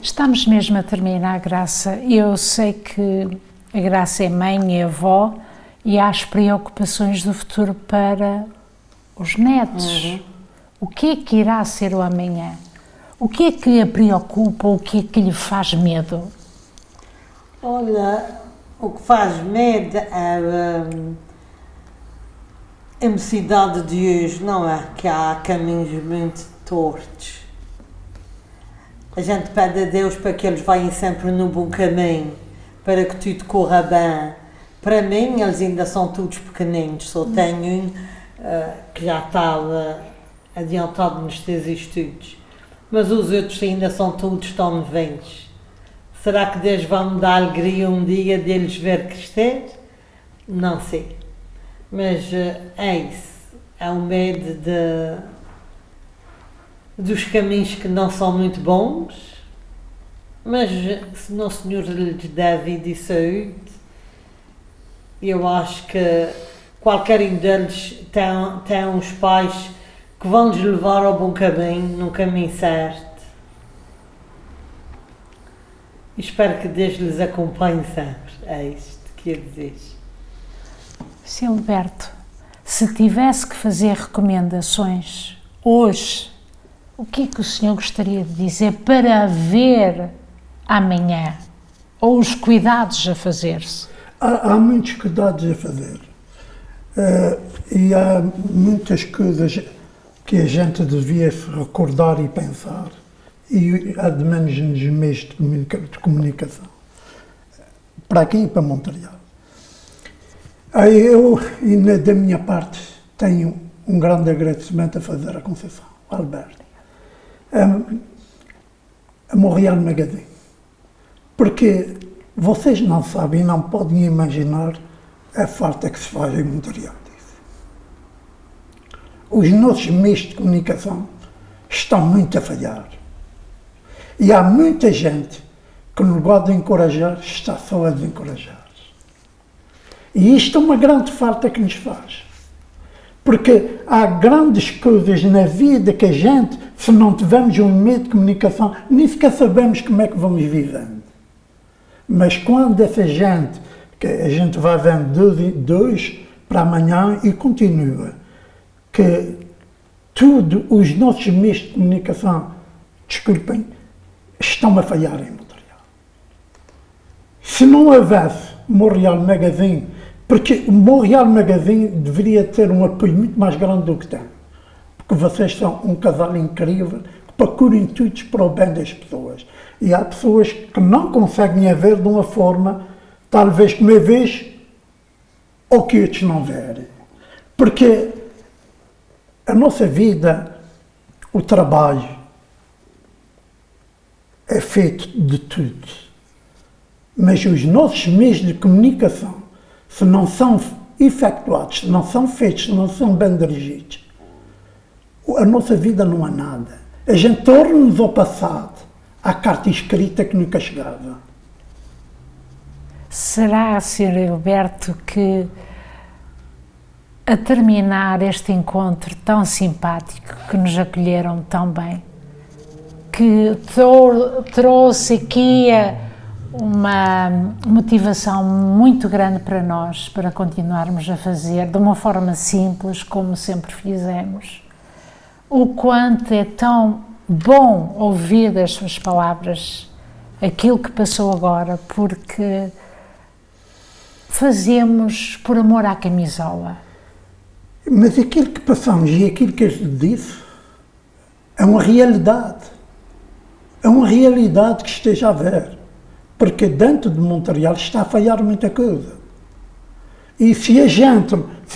Estamos mesmo a terminar, Graça. Eu sei que a Graça é mãe, é avó e há as preocupações do futuro para os netos. O que é que irá ser o amanhã? O que é que a preocupa? O que é que lhe faz medo? Olha, o que faz medo é a mocidade de hoje, não é? Que há caminhos muito tortos. A gente pede a Deus para que eles vayam sempre no bom caminho, para que tudo corra bem. Para mim, eles ainda são todos pequeninos, só tenho um que já está adiantado nos seus estudos. Mas os outros ainda são todos tão novinhos. Será que Deus vai me dar alegria um dia deles ver crescer? Não sei. Mas é isso. É o medo dos caminhos que não são muito bons. Mas se o Nosso Senhor lhes der vida e saúde, eu acho que qualquer um deles tem uns pais que vão lhes levar ao bom caminho, no caminho certo. E espero que Deus lhes acompanhe sempre. É isto que eu desejo. Silberto, se tivesse que fazer recomendações hoje, o que é que o senhor gostaria de dizer para haver amanhã? Ou os cuidados a fazer-se? Há muitos cuidados a fazer. E há muitas coisas que a gente devia se recordar e pensar. E há de menos nos meios de comunicação. Para aqui e para Montreal. Eu, da minha parte, tenho um grande agradecimento a fazer à Conceição, Alberto, a Montreal Magazine, porque vocês não sabem, não podem imaginar a falta que se faz em Montreal disso. Os nossos meios de comunicação estão muito a falhar. E há muita gente que, no lugar de encorajar, está só a desencorajar. E isto é uma grande falta que nos faz. Porque há grandes coisas na vida que a gente, se não tivermos um meio de comunicação, nem sequer sabemos como é que vamos vivendo. Mas quando essa gente, que a gente vai vendo dois para amanhã e continua, que tudo, os nossos meios de comunicação, desculpem, estão a falhar em Montreal. Se não houvesse Montreal Magazine, porque o Montreal Magazine deveria ter um apoio muito mais grande do que tem. Porque vocês são um casal incrível, que procuram tudo para o bem das pessoas. E há pessoas que não conseguem a ver de uma forma, talvez como eu vejo, ou que outros não verem. Porque a nossa vida, o trabalho, é feito de tudo. Mas os nossos meios de comunicação, se não são efetuados, se não são feitos, se não são bem dirigidos, a nossa vida não é nada. A gente torna-nos ao passado, à carta escrita que nunca chegava. Será, Sr. Alberto, que a terminar este encontro tão simpático, que nos acolheram tão bem, que trouxe aqui uma motivação muito grande para nós, para continuarmos a fazer de uma forma simples, como sempre fizemos. O quanto é tão bom ouvir das suas palavras aquilo que passou agora, porque fazemos por amor à camisola. Mas aquilo que passamos e aquilo que eu disse é uma realidade. É uma realidade que esteja a ver. Porque dentro de Montreal está a falhar muita coisa. E se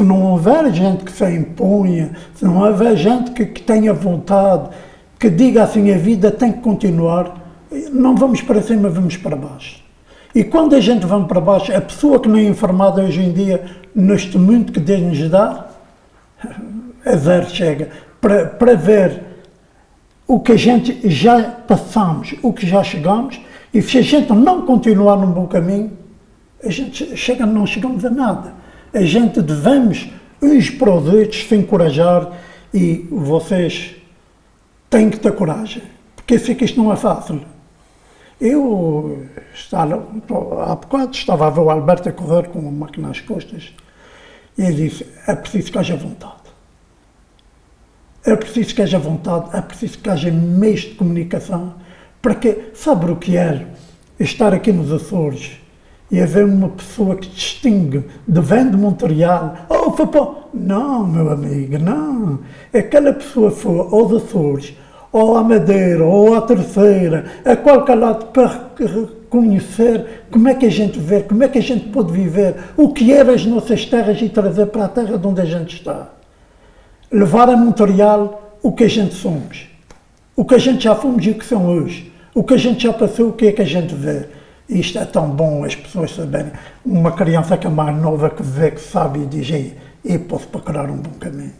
não houver gente que se imponha, se não houver gente que tenha vontade, que diga assim, a vida tem que continuar, não vamos para cima, vamos para baixo. E quando a gente vai para baixo, a pessoa que não é informada hoje em dia, neste mundo que Deus nos dá, a zero chega. Para ver o que a gente já passamos, o que já chegamos, e se a gente não continuar num bom caminho, a gente não chegamos a nada. A gente devemos, uns para os outros, se encorajar, e vocês têm que ter coragem, porque eu sei que isto não é fácil. Eu há bocado estava a ver o Alberto a correr com uma máquina às costas, e ele disse, é preciso que haja vontade. É preciso que haja vontade, é preciso que haja meios de comunicação, porque sabe o que é estar aqui nos Açores e haver uma pessoa que distingue vem de Montreal, não, meu amigo, não. Aquela pessoa foi aos Açores, ou à Madeira, ou à Terceira, a qualquer lado, para conhecer como é que a gente vê, como é que a gente pode viver, o que eram as nossas terras e trazer para a terra de onde a gente está. Levar a Montreal o que a gente somos, o que a gente já fomos e o que são hoje, o que a gente já passou, o que é que a gente vê. E isto é tão bom as pessoas saberem. Uma criança que é mais nova, que vê, que sabe e diz, eu posso procurar um bom caminho.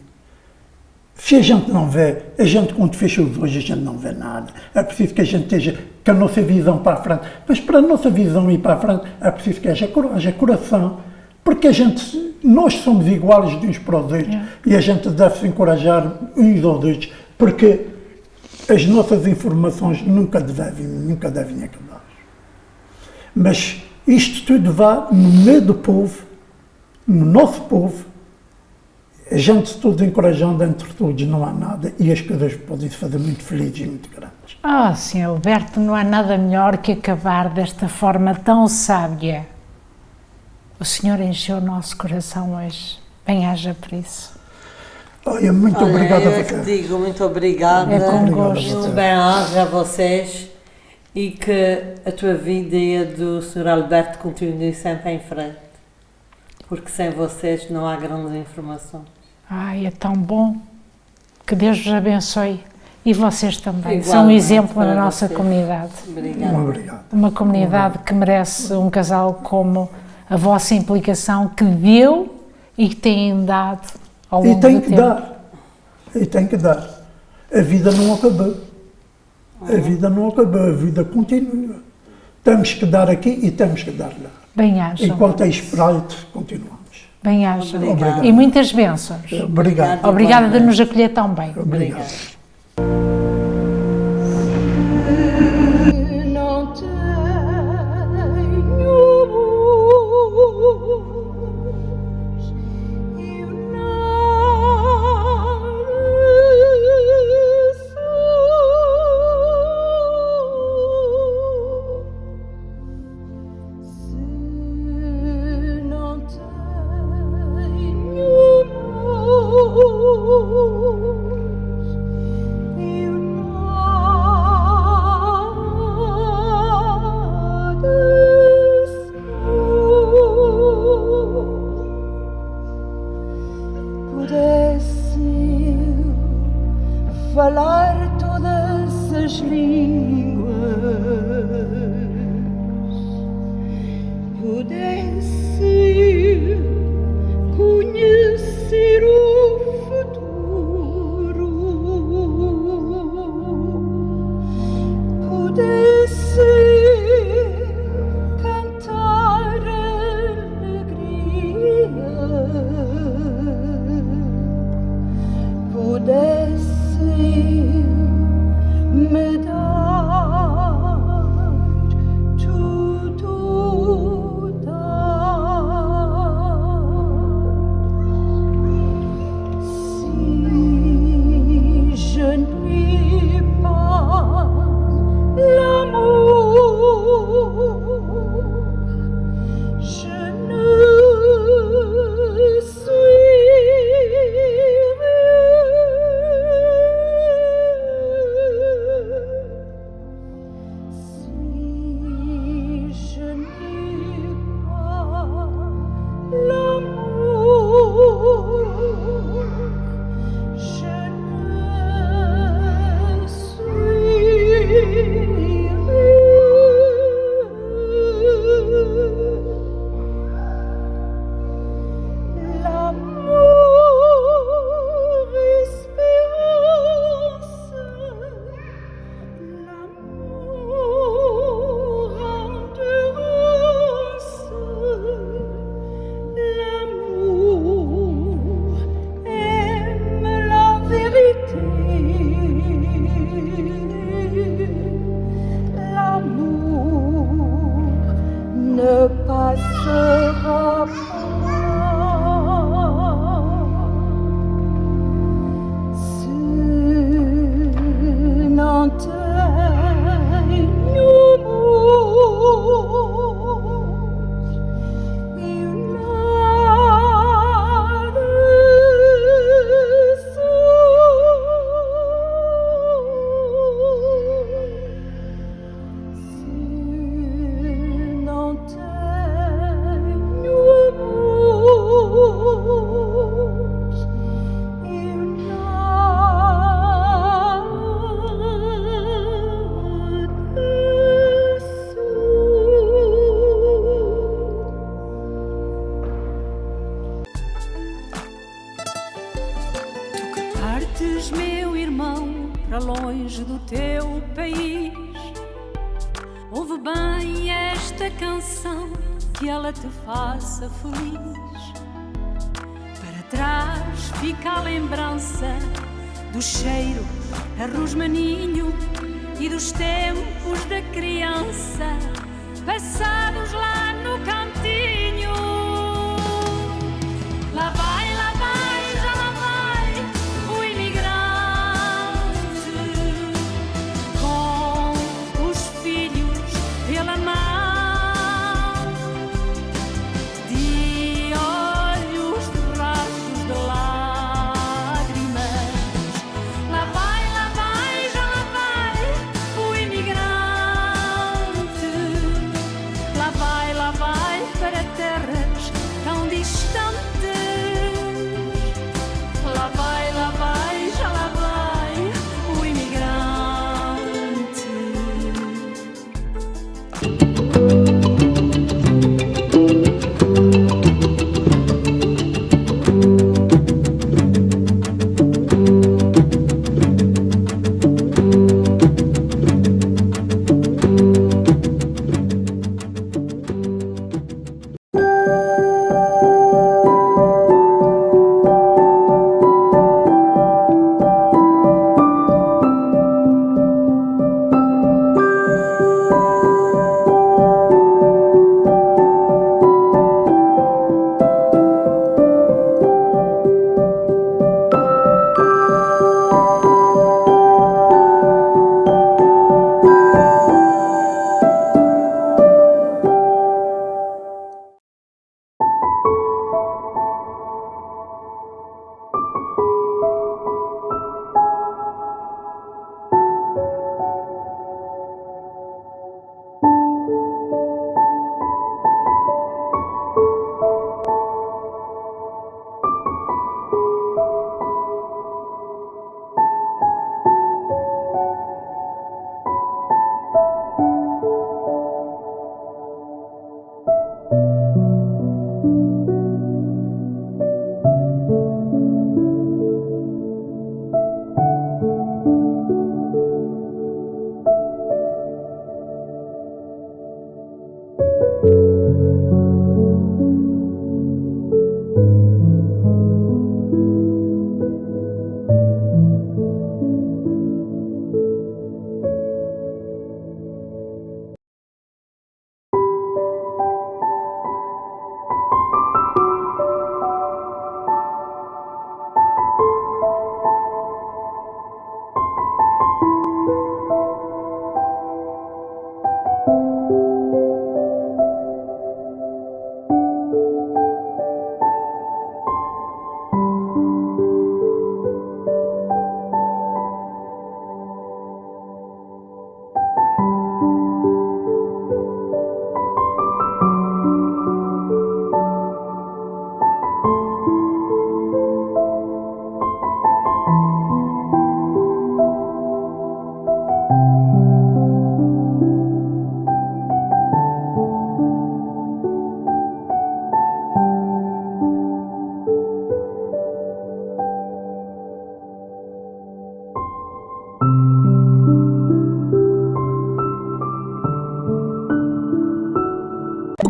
Se a gente não vê, a gente quando fecha os olhos, a gente não vê nada. É preciso que a gente esteja com a nossa visão para a frente. Mas para a nossa visão ir para a frente, é preciso que haja coragem, coração. Porque nós somos iguais de uns para os outros, e a gente deve se encorajar uns aos outros, porque as nossas informações nunca devem acabar. Mas isto tudo vai no meio do povo, no nosso povo, a gente todos encorajando, entre todos não há nada, e as coisas podem se fazer muito felizes e muito grandes. Sr. Alberto, não há nada melhor que acabar desta forma tão sábia. O Senhor encheu o nosso coração hoje. Bem-haja por isso. Muito obrigado a você. Eu digo muito obrigada. É com gosto. Bem-haja a vocês e que a tua vida e a do Sr. Alberto continue sempre em frente. Porque sem vocês não há grandes informações. É tão bom. Que Deus vos abençoe. E vocês também. Igualmente, são um exemplo na para nossa vocês. comunidade. Obrigada. Obrigado. Uma comunidade que merece um casal como a vossa implicação, que deu e que têm dado ao longo do tempo. E tem que dar. A vida não acabou. A vida não acabou, a vida continua. Temos que dar aqui e temos que dar lá. Bem-haja. Enquanto é espreito, continuamos. Bem-haja. Obrigado. E muitas bênçãos. Obrigado. Obrigada de nos acolher tão bem. Obrigado. Não tenho passera se não tenho amor e nada Partes, meu irmão, para longe do teu país. Ouve bem esta canção, que ela te faça feliz. Para trás fica a lembrança do cheiro a rosmaninho e dos tempos da criança, passados lá no cantinho. Lá vai, já lá vai o imigrante, com os filhos pela mão, de olhos de rastros de lágrimas. Lá vai, já lá vai o imigrante. Lá vai para terras tão distantes. Lá vai, já lá vai o imigrante.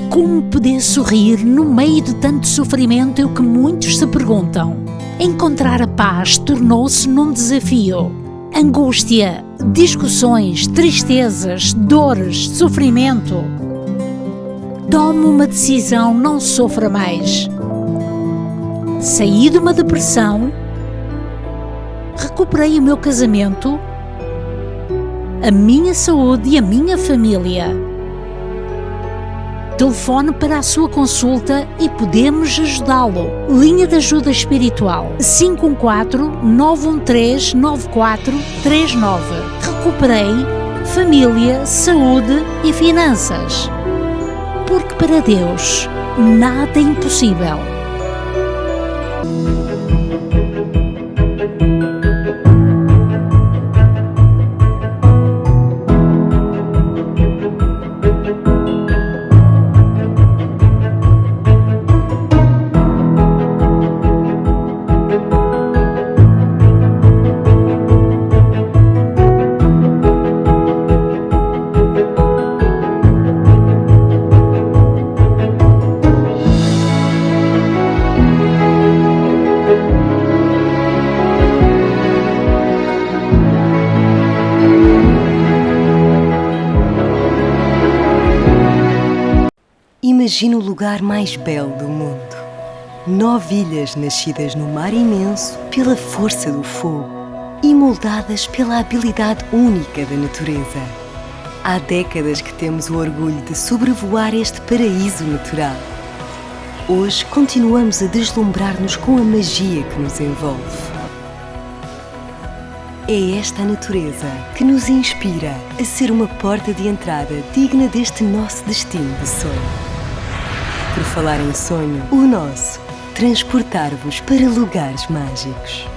Como poder sorrir no meio de tanto sofrimento é o que muitos se perguntam. Encontrar a paz tornou-se num desafio. Angústia, discussões, tristezas, dores, sofrimento. Tome uma decisão, não sofra mais. Saí de uma depressão, recuperei o meu casamento, a minha saúde e a minha família. Telefone para a sua consulta e podemos ajudá-lo. Linha de ajuda espiritual 514-913-9439. Recuperei família, saúde e finanças. Porque para Deus nada é impossível. Imagina o lugar mais belo do mundo. 9 ilhas nascidas no mar imenso pela força do fogo e moldadas pela habilidade única da natureza. Há décadas que temos o orgulho de sobrevoar este paraíso natural. Hoje continuamos a deslumbrar-nos com a magia que nos envolve. É esta a natureza que nos inspira a ser uma porta de entrada digna deste nosso destino de sonho. Por falar em sonho, o nosso transportar-vos para lugares mágicos.